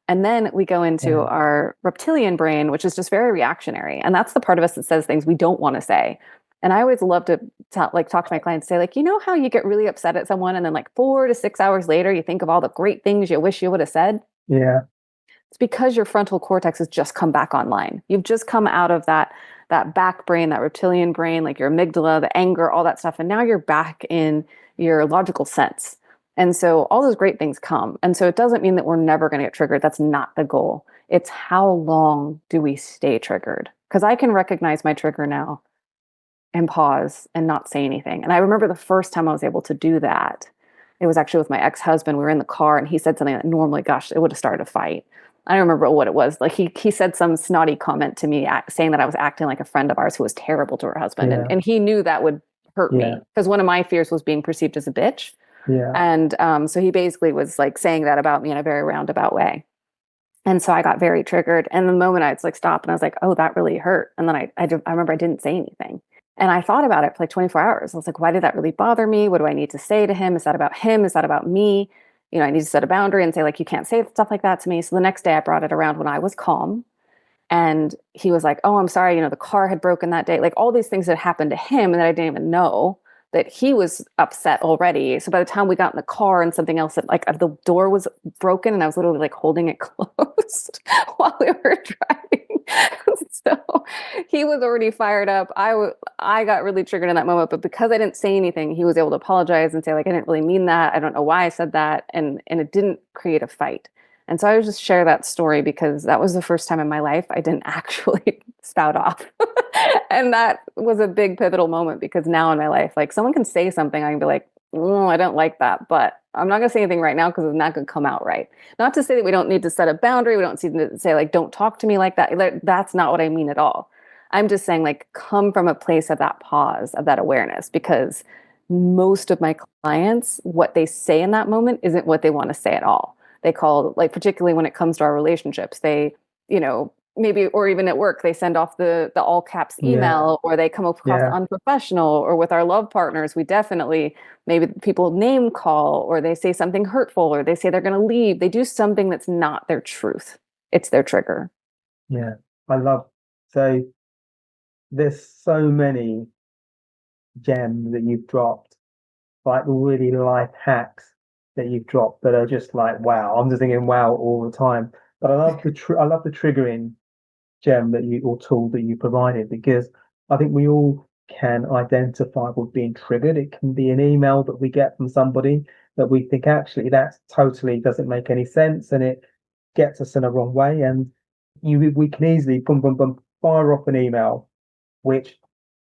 And then we go into
Yeah.
our reptilian brain, which is just very reactionary. And that's the part of us that says things we don't want to say. And I always love to talk to my clients, say like, you know how you get really upset at someone and then like 4 to 6 hours later, you think of all the great things you wish you would have said?
Yeah.
It's because your frontal cortex has just come back online. You've just come out of that back brain, that reptilian brain, like your amygdala, the anger, all that stuff. And now you're back in your logical sense. And so all those great things come. And so it doesn't mean that we're never going to get triggered. That's not the goal. It's how long do we stay triggered? Because I can recognize my trigger now and pause and not say anything. And I remember the first time I was able to do that, it was actually with my ex-husband. We were in the car and he said something that normally, gosh, it would have started a fight. I don't remember what it was. Like he said some snotty comment to me saying that I was acting like a friend of ours who was terrible to her husband.
Yeah.
And he knew that would hurt me
Yeah.
because one of my fears was being perceived as a bitch.
Yeah.
And so he basically was like saying that about me in a very roundabout way. And so I got very triggered. And the moment I was like, stop. And I was like, oh, that really hurt. And then I remember I didn't say anything. And I thought about it for like 24 hours. I was like, why did that really bother me? What do I need to say to him? Is that about him? Is that about me? You know, I need to set a boundary and say, like, you can't say stuff like that to me. So the next day I brought it around when I was calm. And he was like, oh, I'm sorry. You know, the car had broken that day. Like all these things that happened to him and that I didn't even know that he was upset already. So by the time we got in the car and something else, that like the door was broken and I was literally like holding it closed while we were driving. So he was already fired up. I got really triggered in that moment, but because I didn't say anything, he was able to apologize and say like, I didn't really mean that. I don't know why I said that. And it didn't create a fight. And so I would just share that story because that was the first time in my life I didn't actually spout off. And that was a big pivotal moment because now in my life, like someone can say something, I can be like, oh, I don't like that, but I'm not going to say anything right now because it's not going to come out right. Not to say that we don't need to set a boundary. We don't need to say like, don't talk to me like that. That's not what I mean at all. I'm just saying like, come from a place of that pause, of that awareness, because most of my clients, what they say in that moment isn't what they want to say at all. They call, like, particularly when it comes to our relationships, they, you know, maybe, or even at work, they send off the all caps
Yeah.
email, or they come across
Yeah.
unprofessional, or with our love partners, we definitely, maybe people name call, or they say something hurtful, or they say they're going to leave. They do something that's not their truth. It's their trigger.
Yeah. So there's so many gems that you've dropped, like really life hacks that you've dropped that are just like, wow. I'm just thinking, wow, all the time. But I love the triggering gem or tool that you provided, because I think we all can identify with being triggered. It can be an email that we get from somebody that we think actually that totally doesn't make any sense and it gets us in a wrong way. And we can easily boom, boom, boom, fire off an email which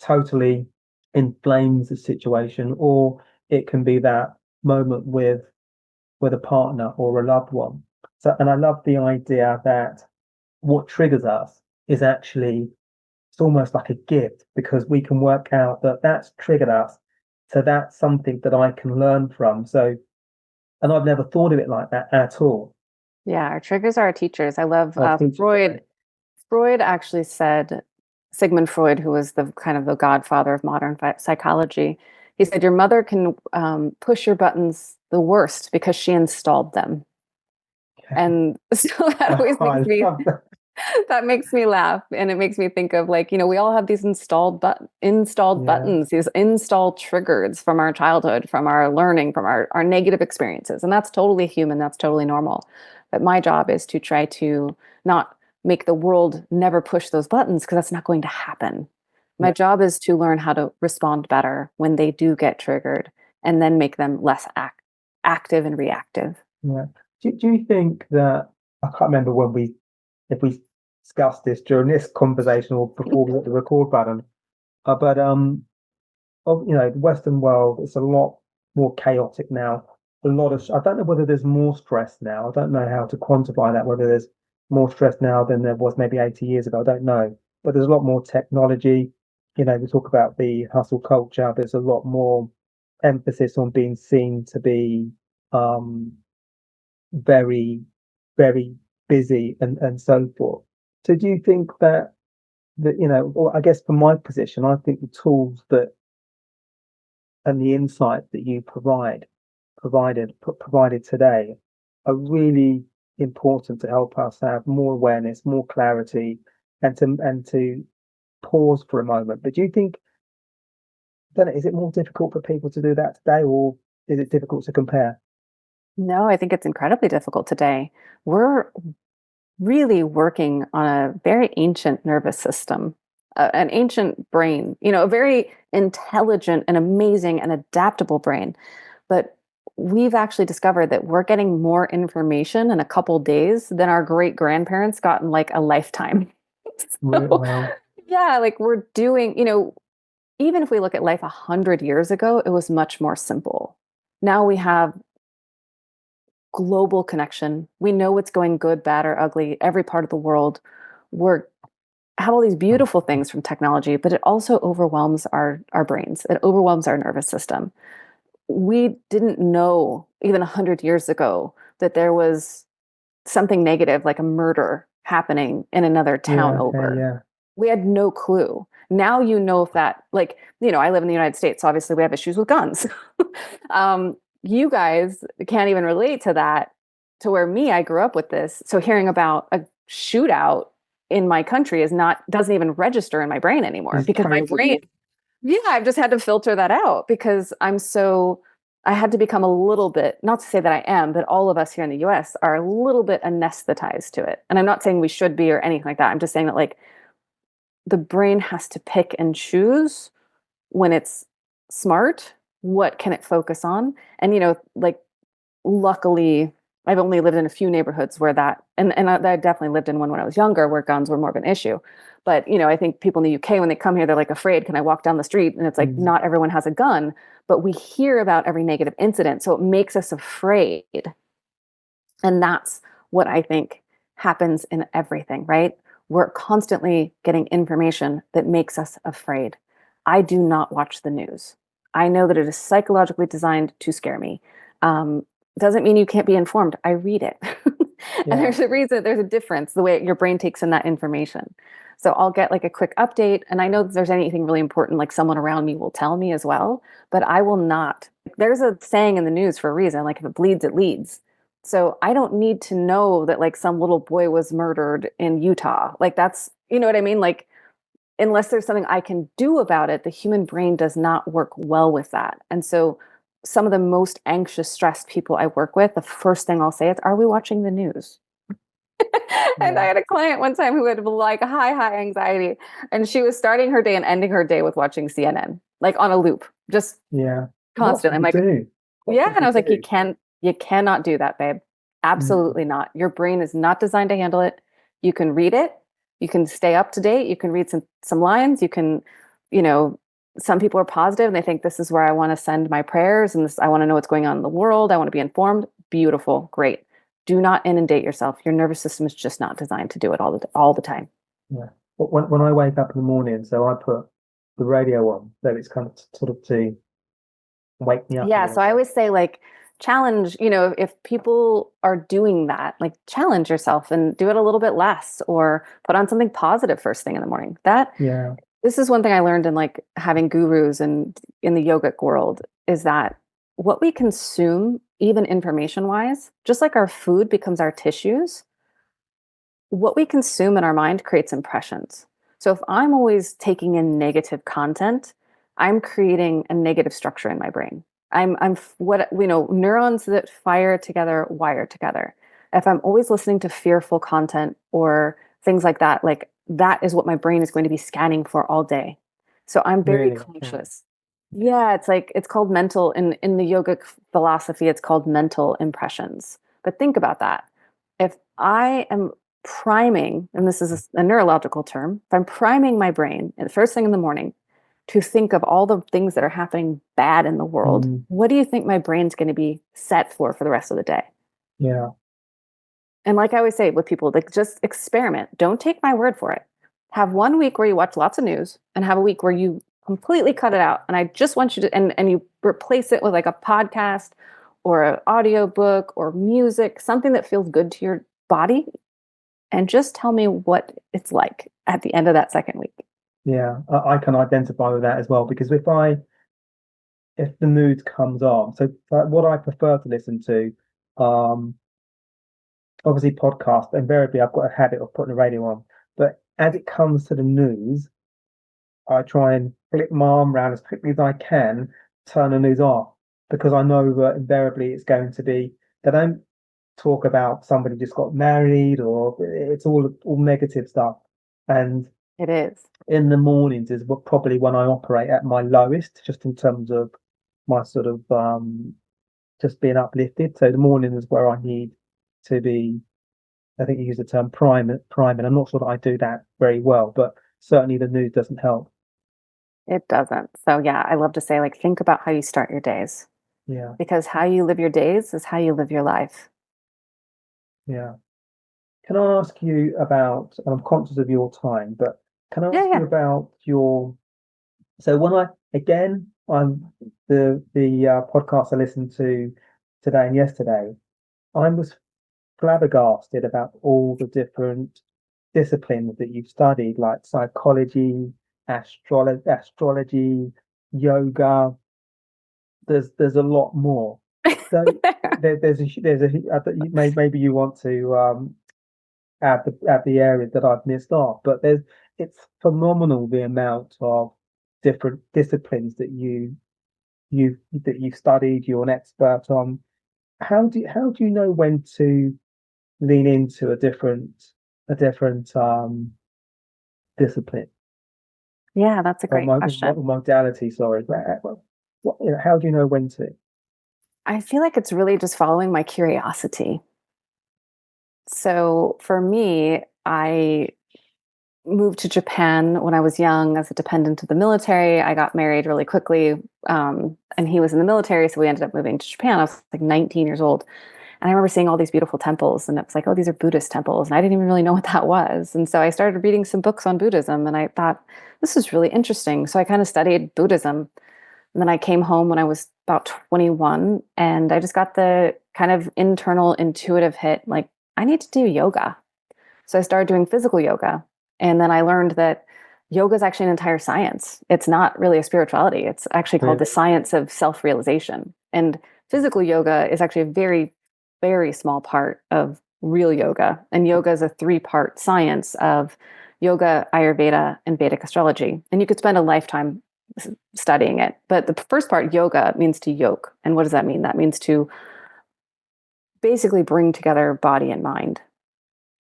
totally inflames the situation, or it can be that moment with a partner or a loved one. So, and I love the idea that what triggers us is actually, it's almost like a gift, because we can work out that that's triggered us. So that's something that I can learn from. So, and I've never thought of it like that at all.
Yeah, our triggers are our teachers. I love
Our teachers,
Freud. Freud actually said, Sigmund Freud, who was the kind of the godfather of modern psychology, he said, your mother can push your buttons the worst because she installed them.
okay.
And so that always
I
makes me
love that.
that makes me laugh, and it makes me think of, like, you know, we all have these installed
Yeah,
buttons, these installed triggers from our childhood, from our learning, from our negative experiences, and that's totally human, that's totally normal. But my job is to try to not make the world never push those buttons, because that's not going to happen. My
yeah,
job is to learn how to respond better when they do get triggered, and then make them less active and reactive.
yeah. Do you think that, I can't remember if we discussed this during this conversation or before we hit the record button, but the Western world is a lot more chaotic now. I don't know whether there's more stress now. I don't know how to quantify that, whether there's more stress now than there was maybe 80 years ago. I don't know. But there's a lot more technology. We talk about the hustle culture. There's a lot more emphasis on being seen to be um, very, very busy and so forth. So do you think that or I guess from my position, I think the tools that and the insight that you provided today are really important to help us have more awareness, more clarity, and to pause for a moment. But do you think then is it more difficult for people to do that today, or is it difficult to compare?
No, I think it's incredibly difficult today. We're really working on a very ancient nervous system, an ancient brain, a very intelligent and amazing and adaptable brain. But we've actually discovered that we're getting more information in a couple days than our great grandparents got in like a lifetime. So,
Well,
yeah, like we're doing, even if we look at life 100 years ago, it was much more simple. Now we have global connection. We know what's going good, bad, or ugly, every part of the world. We're have all these beautiful things from technology, but it also overwhelms our brains. It overwhelms our nervous system. We didn't know even 100 years ago that there was something negative like a murder happening in another town
yeah, okay,
over.
yeah.
We had no clue. Now if that, like, I live in the United States, so obviously we have issues with guns. You guys can't even relate to that, to where I grew up with this. So hearing about a shootout in my country doesn't even register in my brain anymore
It's
because my
terrible.
brain, yeah, I've just had to filter that out because I had to become a little bit, not to say that I am, but all of us here in the US are a little bit anesthetized to it. And I'm not saying we should be or anything like that. I'm just saying that like the brain has to pick and choose when it's smart, what can it focus on? And like luckily I've only lived in a few neighborhoods where I definitely lived in one when I was younger where guns were more of an issue. But I think people in the UK when they come here they're like afraid, can I walk down the street? And it's like
Mm,
not everyone has a gun, but we hear about every negative incident, so it makes us afraid. And that's what I think happens in everything, right? We're constantly getting information that makes us afraid. I do not watch the news. I know that it is psychologically designed to scare me. Doesn't mean you can't be informed. I read it. And
yeah,
there's a reason, there's a difference the way your brain takes in that information. So I'll get like a quick update. And I know if there's anything really important, like someone around me will tell me as well, but I will not. There's a saying in the news for a reason, like if it bleeds, it leads. So I don't need to know that like some little boy was murdered in Utah. Like that's, you know what I mean? Like unless there's something I can do about it, the human brain does not work well with that. And so some of the most anxious, stressed people I work with, the first thing I'll say is, "Are we watching the news?" And I
yeah,
had a client one time who had like high anxiety, and she was starting her day and ending her day with watching CNN, like on a loop, just
yeah. A lot of
constant. I'm
people
like,
do. A lot of
yeah, and
people
I was like,
do.
you cannot do that, babe.
Mm,
Absolutely not. Your brain is not designed to handle it. You can read it. You can stay up to date. You can read some lines. You can, you know, some people are positive and they think this is where I want to send my prayers and this I want to know what's going on in the world. I want to be informed. Beautiful, great. Do not inundate yourself. Your nervous system is just not designed to do it all the time.
yeah. But when I wake up in the morning, so I put the radio on, so it's kind of sort of to wake me up a
Yeah,
little
so I
bit.
always say like challenge, if people are doing that, like challenge yourself and do it a little bit less or put on something positive first thing in the morning.
Yeah,
This is one thing I learned in like having gurus and in the yogic world is that what we consume, even information wise, just like our food becomes our tissues, what we consume in our mind creates impressions. So if I'm always taking in negative content, I'm creating a negative structure in my brain. What neurons that fire together wire together. If I'm always listening to fearful content or things like that is what my brain is going to be scanning for all day. So I'm very
really. Okay.
conscious. Yeah, it's called mental in the yogic philosophy, it's called mental impressions. But think about that. If I am priming, and this is a neurological term, if I'm priming my brain the first thing in the morning to think of all the things that are happening bad in the world,
Mm,
what do you think my brain's going to be set for the rest of the day?
yeah,
And like I always say with people, like just experiment. Don't take my word for it. Have one week where you watch lots of news and have a week where you completely cut it out. And I just want you to and you replace it with like a podcast or an audio book or music, something that feels good to your body and just tell me what it's like at the end of that second week.
Yeah, I can identify with that as well, because if the mood comes on, so like, what I prefer to listen to, um, obviously podcast. Invariably, I've got a habit of putting the radio on, but as it comes to the news, I try and flip my arm around as quickly as I can, turn the news off, because I know that invariably it's going to be, they don't talk about somebody just got married, or it's all negative stuff. And
It is.
in the mornings is probably when I operate at my lowest, just in terms of my sort of just being uplifted. So the morning is where I need to be. I think you use the term prime, and I'm not sure that I do that very well, but certainly the news doesn't help.
It doesn't. So yeah, I love to say, like, think about how you start your days,
Yeah,
because how you live your days is how you live your life.
yeah. Can I ask you about, and I'm conscious of your time, but can I
Yeah,
ask you
yeah.
about your, so when I'm the podcast I listened to today and yesterday, I was flabbergasted about all the different disciplines that you've studied, like psychology, astrology, yoga. There's a lot more. So I think maybe you want to add the areas that I've missed off, but it's phenomenal the amount of different disciplines that you've studied. You're an expert on. How do you know when to lean into a different discipline
Yeah, that's a
or
great question.
modality? Sorry, how do you know when to?
I feel like it's really just following my curiosity. So for me, I moved to Japan when I was young as a dependent of the military. I got married really quickly, and he was in the military, so we ended up moving to Japan. I was like 19 years old, and I remember seeing all these beautiful temples, and it was like, oh, these are Buddhist temples, and I didn't even really know what that was. And so I started reading some books on Buddhism, and I thought this is really interesting. So I kind of studied Buddhism, and then I came home when I was about 21, and I just got the kind of internal intuitive hit, like, I need to do yoga. So I started doing physical yoga. And then I learned that yoga is actually an entire science. It's not really a spirituality. It's actually called the
Really?
science of self-realization. And physical yoga is actually a very, very small part of real yoga. And yoga is a three-part science of yoga, Ayurveda, and Vedic astrology. And you could spend a lifetime studying it. But the first part, yoga, means to yoke. And what does that mean? That means to basically bring together body and mind.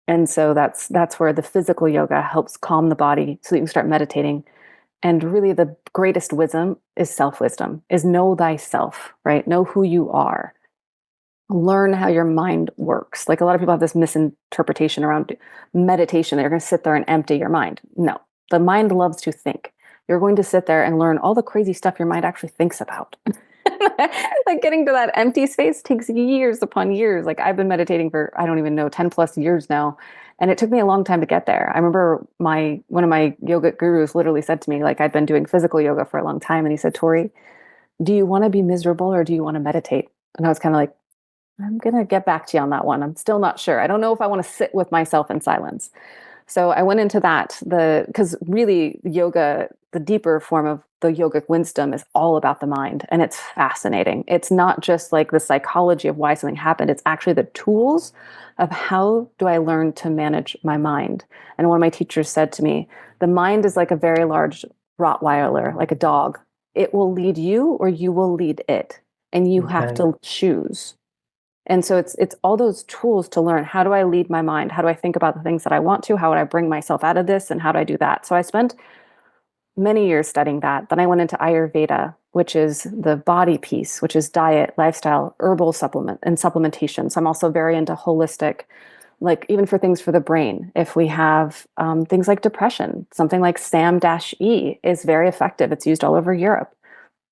And so that's where the physical yoga helps calm the body so that you can start meditating. And really the greatest wisdom is self-wisdom, is know thyself, right? Know who you are. Learn how your mind works. Like, a lot of people have this misinterpretation around meditation. They're going to sit there and empty your mind. No, the mind loves to think. You're going to sit there and learn all the crazy stuff your mind actually thinks about. Like, getting to that empty space takes years upon years. Like, I've been meditating for, I don't even know, 10 plus years now. And it took me a long time to get there. I remember one of my yoga gurus literally said to me, like, I'd been doing physical yoga for a long time. And he said, Tori, do you want to be miserable or do you want to meditate? And I was kind of like, I'm going to get back to you on that one. I'm still not sure. I don't know if I want to sit with myself in silence. So I went into that, because really yoga, the deeper form of the yogic wisdom, is all about the mind. And it's fascinating. It's not just like the psychology of why something happened. It's actually the tools of how do I learn to manage my mind. And one of my teachers said to me, the mind is like a very large Rottweiler, like a dog. It will lead you or you will lead it. And you have
Okay.
to choose. And so it's all those tools to learn, how do I lead my mind? How do I think about the things that I want to? How would I bring myself out of this? And how do I do that? So I spent many years studying that. Then I went into Ayurveda, which is the body piece, which is diet, lifestyle, herbal supplement, and supplementation. So I'm also very into holistic, like, even for things for the brain. If we have things like depression, something like SAM-E is very effective. It's used all over Europe.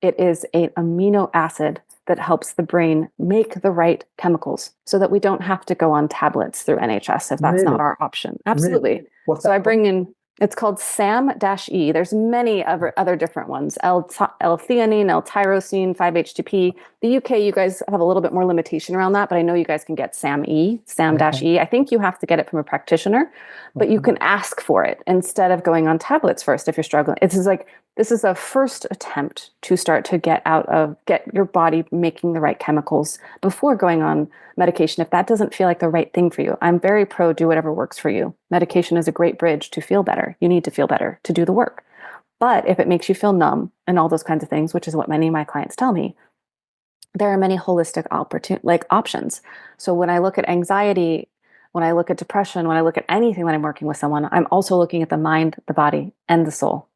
It is an amino acid that helps the brain make the right chemicals so that we don't have to go on tablets through NHS if that's not
Really?
our option.
Really?
Absolutely.
What's
So I
that called?
bring in It's called SAM-E. There's many other different ones. L-theanine, L-tyrosine, 5-HTP. The UK, you guys have a little bit more limitation around that, but I know you guys can get SAM-E. I think you have to get it from a practitioner, but you can ask for it instead of going on tablets first if you're struggling. This is a first attempt to start to get your body making the right chemicals before going on medication. If that doesn't feel like the right thing for you, I'm very pro do whatever works for you. Medication is a great bridge to feel better. You need to feel better to do the work. But if it makes you feel numb and all those kinds of things, which is what many of my clients tell me, there are many holistic options. So when I look at anxiety, when I look at depression, when I look at anything when I'm working with someone, I'm also looking at the mind, the body, and the soul.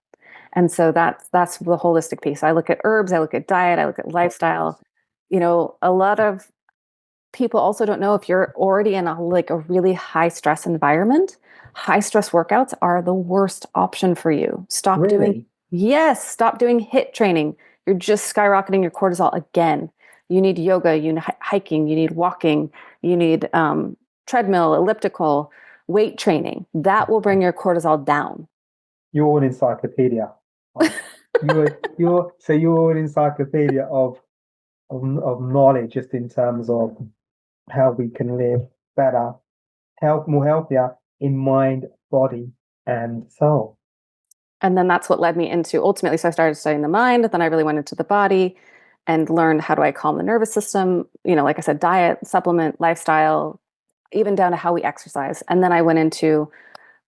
And so that's the holistic piece. I look at herbs, I look at diet, I look at lifestyle. A lot of people also don't know if you're already in a really high stress environment. High stress workouts are the worst option for you. Stop doing HIIT training. You're just skyrocketing your cortisol again. You need yoga, you need hiking, you need walking, you need treadmill, elliptical, weight training. That will bring your cortisol down.
You're an encyclopedia. You're an encyclopedia of knowledge, just in terms of how we can live better, more healthier in mind, body, and soul.
And then that's what led me into ultimately. So I started studying the mind, then I really went into the body and learned how do I calm the nervous system. Like I said, diet, supplement, lifestyle, even down to how we exercise. And then I went into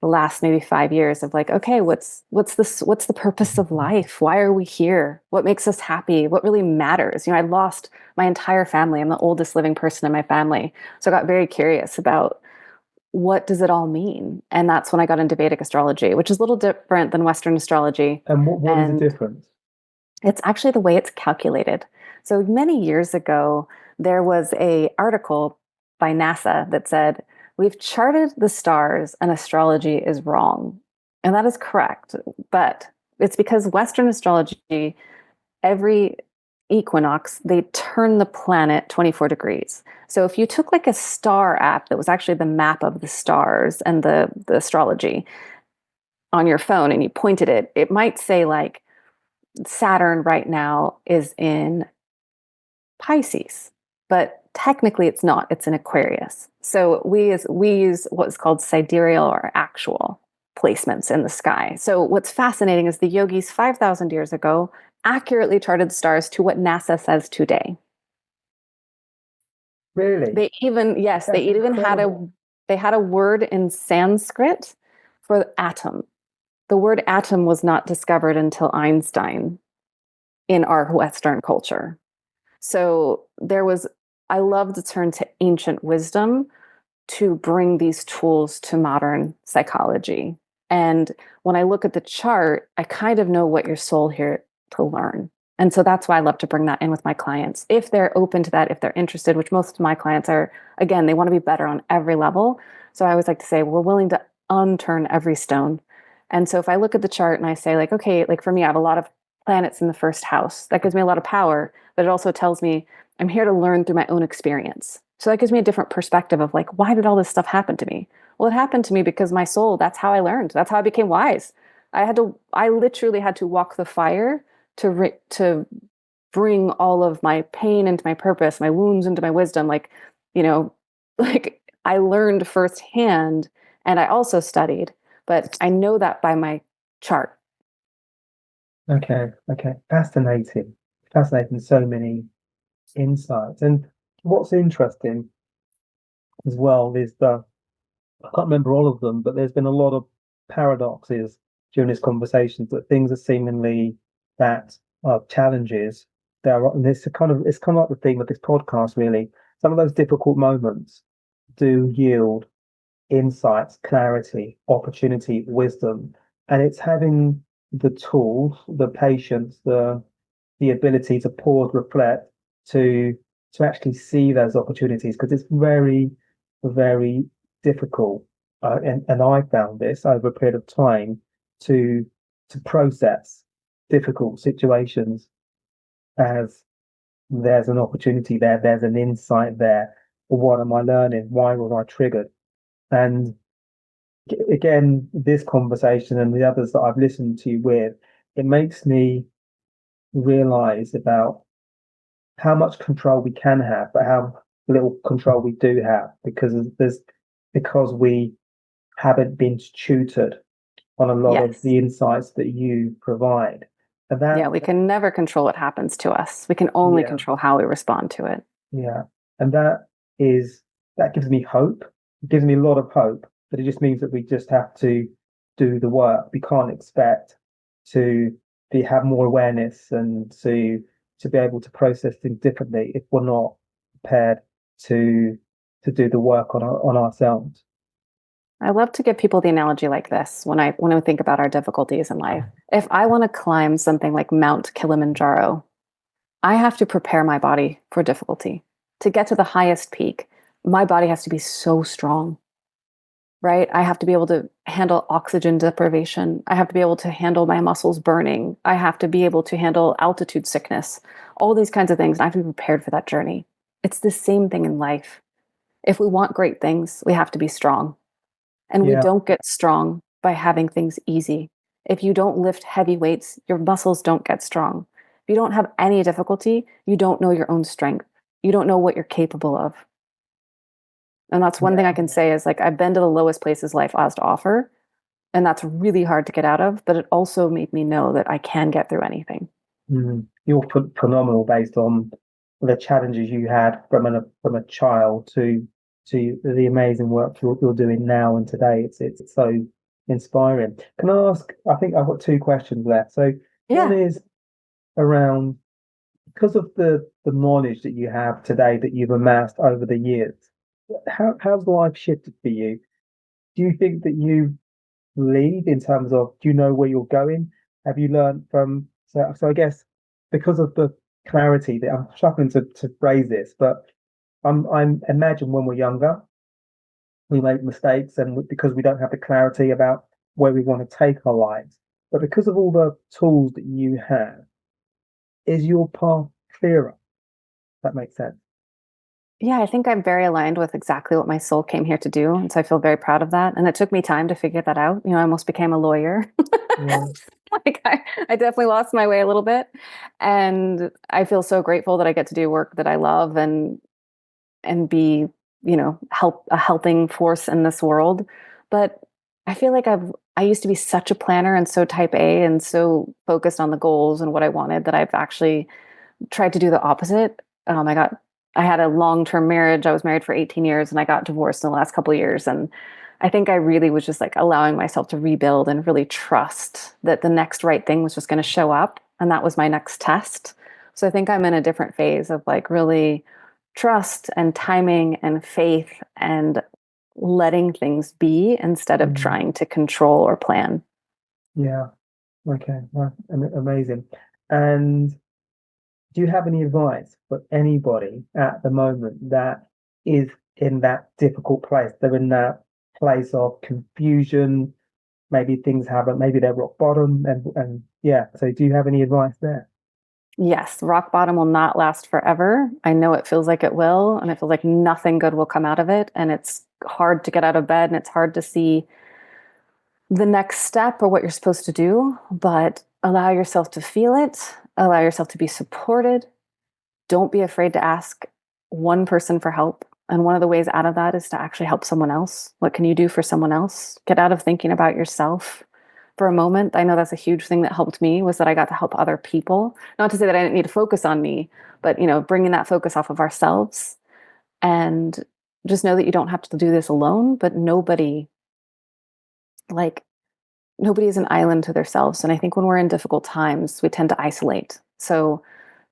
the last maybe 5 years of okay, what's the purpose of life? Why are we here? What makes us happy? What really matters? I lost my entire family. I'm the oldest living person in my family. So I got very curious about what does it all mean? And that's when I got into Vedic astrology, which is a little different than Western astrology.
And what is the difference?
It's actually the way it's calculated. So many years ago, there was an article by NASA that said, we've charted the stars and astrology is wrong. And that is correct. But it's because Western astrology, every equinox, they turn the planet 24 degrees. So if you took a star app that was actually the map of the stars and the astrology on your phone and you pointed it, it might say Saturn right now is in Pisces, but technically it's not. It's in Aquarius. So we use what's called sidereal or actual placements in the sky. So what's fascinating is the yogis 5,000 years ago accurately charted the stars to what NASA says today.
Really?
They even had a word in Sanskrit for atom. The word atom was not discovered until Einstein in our Western culture. So I love to turn to ancient wisdom to bring these tools to modern psychology. And when I look at the chart, I kind of know what your soul here to learn. And so that's why I love to bring that in with my clients. If they're open to that, if they're interested, which most of my clients are, again, they want to be better on every level. So I always like to say, we're willing to unturn every stone. And so if I look at the chart and I say okay, for me, I have a lot of planets in the first house. That gives me a lot of power, but it also tells me I'm here to learn through my own experience. So that gives me a different perspective of why did all this stuff happen to me? Well, it happened to me because my soul, that's how I learned. That's how I became wise. I literally had to walk the fire to bring all of my pain into my purpose, my wounds into my wisdom. I learned firsthand and I also studied, but I know that by my chart.
Okay. Fascinating. So many insights. And what's interesting as well is I can't remember all of them, but there's been a lot of paradoxes during this conversation, that things are seemingly that are challenges. And it's kind of like the theme of this podcast, really. Some of those difficult moments do yield insights, clarity, opportunity, wisdom. And it's having the tools, the patience, the ability to pause, reflect, to actually see those opportunities, because it's very, very difficult. And I found this over a period of time to process difficult situations as there's an opportunity there, there's an insight there. What am I learning? Why was I triggered? And again, this conversation and the others that I've listened to with, it makes me realize about how much control we can have, but how little control we do have because we haven't been tutored on a lot of
Yes.
the insights that you provide. And
Yeah,
that,
we can never control what happens to us. We can only
yeah,
control how we respond to it.
yeah. And that gives me hope. It gives me a lot of hope, but it just means that we just have to do the work. We can't expect to have more awareness and to be able to process things differently if we're not prepared to do the work on ourselves.
I love to give people the analogy like this when I think about our difficulties in life. If I want to climb something like Mount Kilimanjaro, I have to prepare my body for difficulty. To get to the highest peak, my body has to be so strong, right? I have to be able to handle oxygen deprivation. I have to be able to handle my muscles burning. I have to be able to handle altitude sickness, all these kinds of things. I have to be prepared for that journey. It's the same thing in life. If we want great things, we have to be strong. And we
Yeah.
don't get strong by having things easy. If you don't lift heavy weights, your muscles don't get strong. If you don't have any difficulty, you don't know your own strength. You don't know what you're capable of. And that's one thing I
Yeah.
can say is like, I've been to the lowest places life has to offer. And that's really hard to get out of. But it also made me know that I can get through anything.
You're phenomenal based on the challenges you had from a child to the amazing work you're doing now and today. It's so inspiring. Can I ask? I think I've got two questions left. So one
Yeah.
is around because of the knowledge that you have today that you've amassed over the years. How's life shifted for you? Do you think that you lead in terms of do you know where you're going? Have you learned from so I guess because of the clarity that I'm struggling to phrase this, but I'm imagine when we're younger, we make mistakes and because we don't have the clarity about where we want to take our lives. But because of all the tools that you have, is your path clearer? That makes sense.
Yeah, I think I'm very aligned with exactly what my soul came here to do. And so I feel very proud of that. And it took me time to figure that out. I almost became a lawyer.
Right.
Like I definitely lost my way a little bit. And I feel so grateful that I get to do work that I love and be, help a helping force in this world. But I feel like I used to be such a planner and so type A and so focused on the goals and what I wanted that I've actually tried to do the opposite. I had a long-term marriage. I was married for 18 years and I got divorced in the last couple of years. And I think I really was just like allowing myself to rebuild and really trust that the next right thing was just going to show up. And that was my next test. So I think I'm in a different phase of like really trust and timing and faith and letting things be instead of
Mm,
trying to control or plan.
yeah. Okay. Well, amazing. And do you have any advice for anybody at the moment that is in that difficult place? They're in that place of confusion. Maybe things haven't, maybe they're rock bottom and yeah. So do you have any advice there?
Yes, rock bottom will not last forever. I know it feels like it will, and it feels like nothing good will come out of it. And it's hard to get out of bed and it's hard to see the next step or what you're supposed to do, but allow yourself to feel it, allow yourself to be supported. Don't be afraid to ask one person for help. And one of the ways out of that is to actually help someone else. What can you do for someone else? Get out of thinking about yourself for a moment. I know that's a huge thing that helped me was that I got to help other people. Not to say that I didn't need to focus on me, but bringing that focus off of ourselves and just know that you don't have to do this alone, but like nobody is an island to themselves. And I think when we're in difficult times, we tend to isolate. So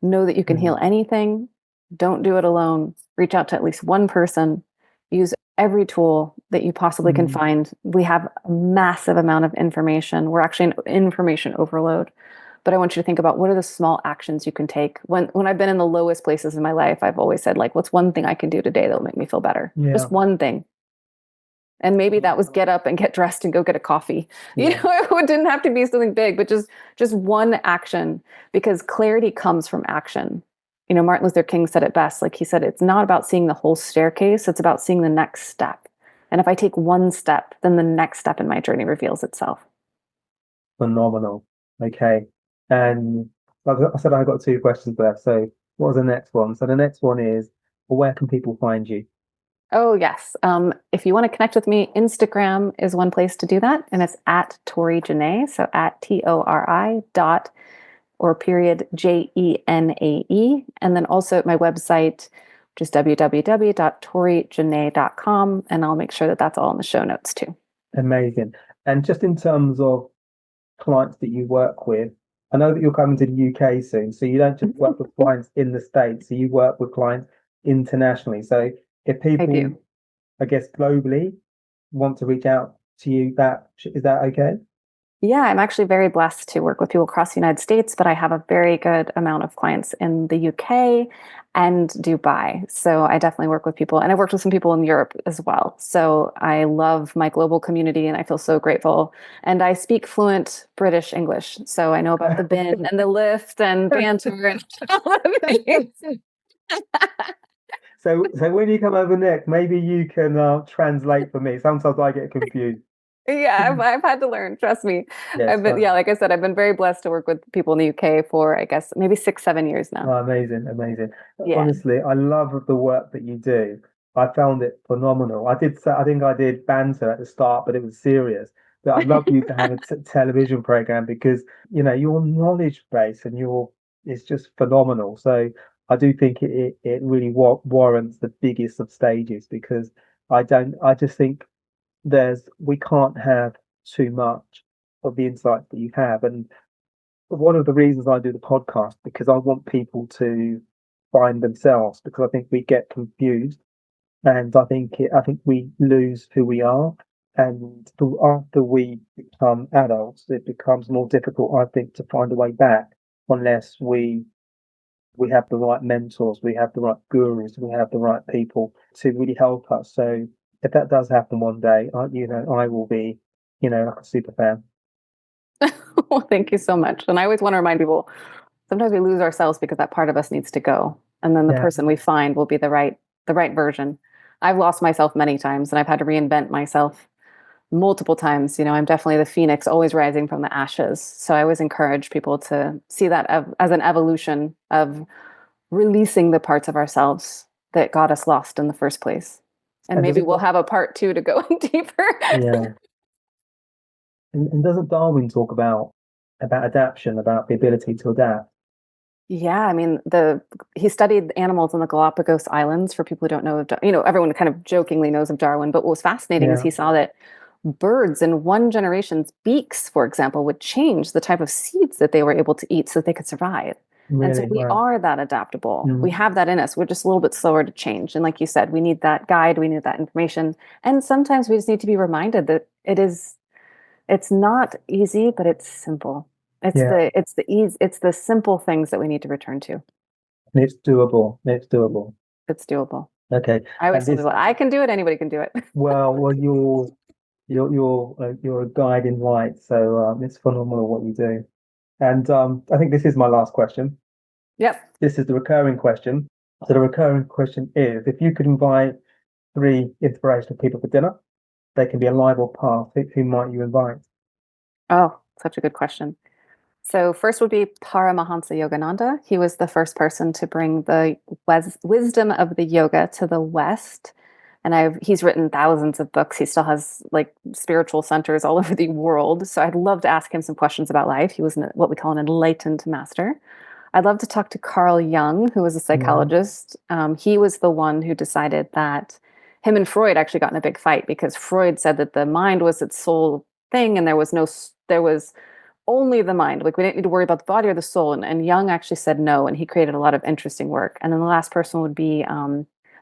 know that you can heal
Mm,
anything. Don't do it alone. Reach out to at least one person. Use every tool that you possibly can
mm,
find. We have a massive amount of information. We're actually an information overload. But I want you to think about what are the small actions you can take. When I've been in the lowest places in my life, I've always said, like, what's one thing I can do today that'll make me feel better?
yeah.
Just one thing. And maybe that was get up and get dressed and go get a coffee.
Yeah.
It didn't have to be something big, but just one action because clarity comes from action. Martin Luther King said it best. Like he said, it's not about seeing the whole staircase, it's about seeing the next step. And if I take one step, then the next step in my journey reveals itself.
Phenomenal. Okay. And like I said, I got two questions left. So what was the next one? So the next one is, well, where can people find you?
Oh, yes. If you want to connect with me, Instagram is one place to do that. And it's at Tori Jenae. So at TORI dot or period JENAE. And then also at my website, which is www.torijenae.com. And I'll make sure that that's all in the show notes too.
Amazing. And just in terms of clients that you work with, I know that you're coming to the UK soon, so you don't just work with clients in the States, so you work with clients internationally. So if
I
people,
do.
I guess, globally want to reach out to you, is that okay?
Yeah, I'm actually very blessed to work with people across the United States, but I have a very good amount of clients in the UK and Dubai. So I definitely work with people, and I've worked with some people in Europe as well. So I love my global community and I feel so grateful. And I speak fluent British English. So I know about the bin and the lift and banter and all the things.
So when you come over next, maybe you can translate for me. Sometimes I get confused.
Yeah, I've had to learn. Trust me.
Yes,
Yeah, like I said, I've been very blessed to work with people in the UK for, I guess, maybe 6, 7 years now.
oh, amazing, amazing.
Yeah.
Honestly, I love the work that you do. I found it phenomenal. I think I did banter at the start, but it was serious. But I'd love you to have a television program because, your knowledge base and it's just phenomenal. So I do think it really warrants the biggest of stages because I just think we can't have too much of the insights that you have. And one of the reasons I do the podcast because I want people to find themselves because I think we get confused and I think we lose who we are. And after we become adults, it becomes more difficult, I think, to find a way back unless we have the right mentors, we have the right gurus, we have the right people to really help us. So if that does happen one day, I will be, like a super fan.
Well, thank you so much. And I always want to remind people, sometimes we lose ourselves because that part of us needs to go. And then the
Yeah.
person we find will be the right version. I've lost myself many times and I've had to reinvent myself multiple times. I'm definitely the phoenix always rising from the ashes. So I always encourage people to see that as an evolution of releasing the parts of ourselves that got us lost in the first place. And
And does
maybe
it,
we'll have a part 2 to go in deeper.
yeah. And doesn't Darwin talk about adaptation, about the ability to adapt?
Yeah, I mean, he studied animals on the Galapagos Islands. For people who don't know, everyone kind of jokingly knows of Darwin. But what was fascinating is
Yeah,
he saw that birds in one generation's beaks, for example, would change the type of seeds that they were able to eat so that they could survive. And so
really.
we
Wow.
are that adaptable. We
Mm,
have that in us. We're just a little bit slower to change. And like you said, we need that guide. We need that information. And sometimes we just need to be reminded that it's not easy, but it's simple.
yeah,
It's the ease. It's the simple things that we need to return to.
and it's doable. It's doable.
It's doable.
Okay,
I always
and
tell
this,
people, I can do it. Anybody can do it.
well, you're a guide in light, so it's phenomenal what you do. And I think this is my last question.
Yep.
This is the recurring question. So the recurring question is, if you could invite three inspirational people for dinner, they can be alive or past. Who might you invite?
Oh, such a good question. So first would be Paramahansa Yogananda. He was the first person to bring the wisdom of the yoga to the West. And he's written thousands of books. He still has like spiritual centers all over the world. So I'd love to ask him some questions about life. He was what we call an enlightened master. I'd love to talk to Carl Jung, who was a
Yeah,
psychologist. He was the one who decided that him and Freud actually got in a big fight because Freud said that the mind was its sole thing, and there was only the mind. Like we didn't need to worry about the body or the soul. And Jung actually said no, and he created a lot of interesting work. And then the last person would be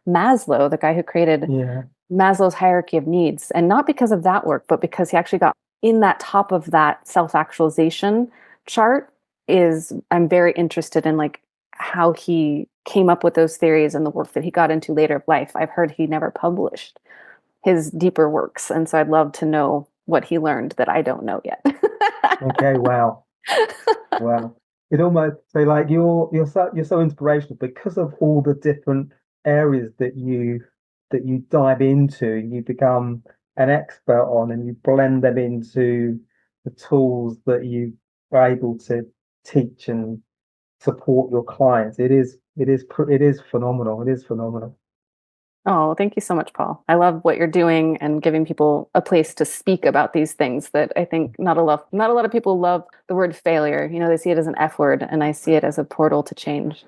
Maslow, the guy who created
yeah,
Maslow's hierarchy of needs, and not because of that work, but because he actually got in that top of that self-actualization chart. I'm very interested in like how he came up with those theories and the work that he got into later of life. I've heard he never published his deeper works, and so I'd love to know what he learned that I don't know yet.
okay, wow, wow. It almost so like you're so inspirational because of all the different areas that you that you dive into, you become an expert on, and you blend them into the tools that you are able to teach and support your clients. It is phenomenal. It is phenomenal.
Oh, thank you so much, Paul. I love what you're doing and giving people a place to speak about these things that I think not a lot of people love the word failure. You know, they see it as an F word, and I see it as a portal to change.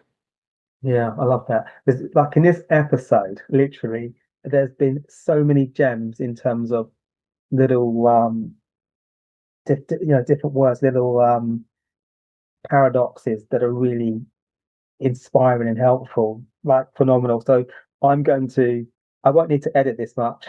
Yeah, I love that. Like in this episode, literally, there's been so many gems in terms of little different words, little paradoxes that are really inspiring and helpful, like phenomenal. So I won't need to edit this much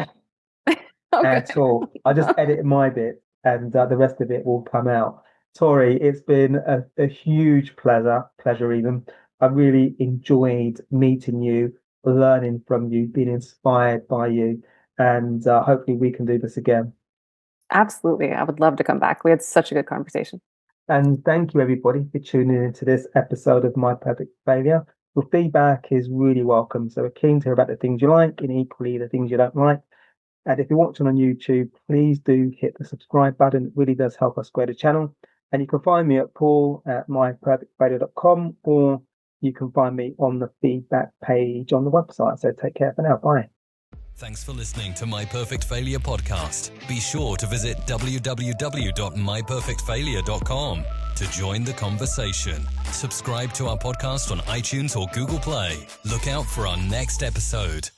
Okay.
at all. I just edit my bit, and the rest of it will come out. Tori, it's been a huge pleasure even. I really enjoyed meeting you, learning from you, being inspired by you, and hopefully we can do this again.
Absolutely. I would love to come back. We had such a good conversation.
And thank you, everybody, for tuning into this episode of My Perfect Failure. Your feedback is really welcome. So we're keen to hear about the things you like and equally the things you don't like. And if you're watching on YouTube, please do hit the subscribe button. It really does help us grow the channel. And you can find me at paul@myperfectfailure.com, or you can find me on the feedback page on the website. So take care for now. Bye.
Thanks for listening to My Perfect Failure podcast. Be sure to visit www.myperfectfailure.com to join the conversation. Subscribe to our podcast on iTunes or Google Play. Look out for our next episode.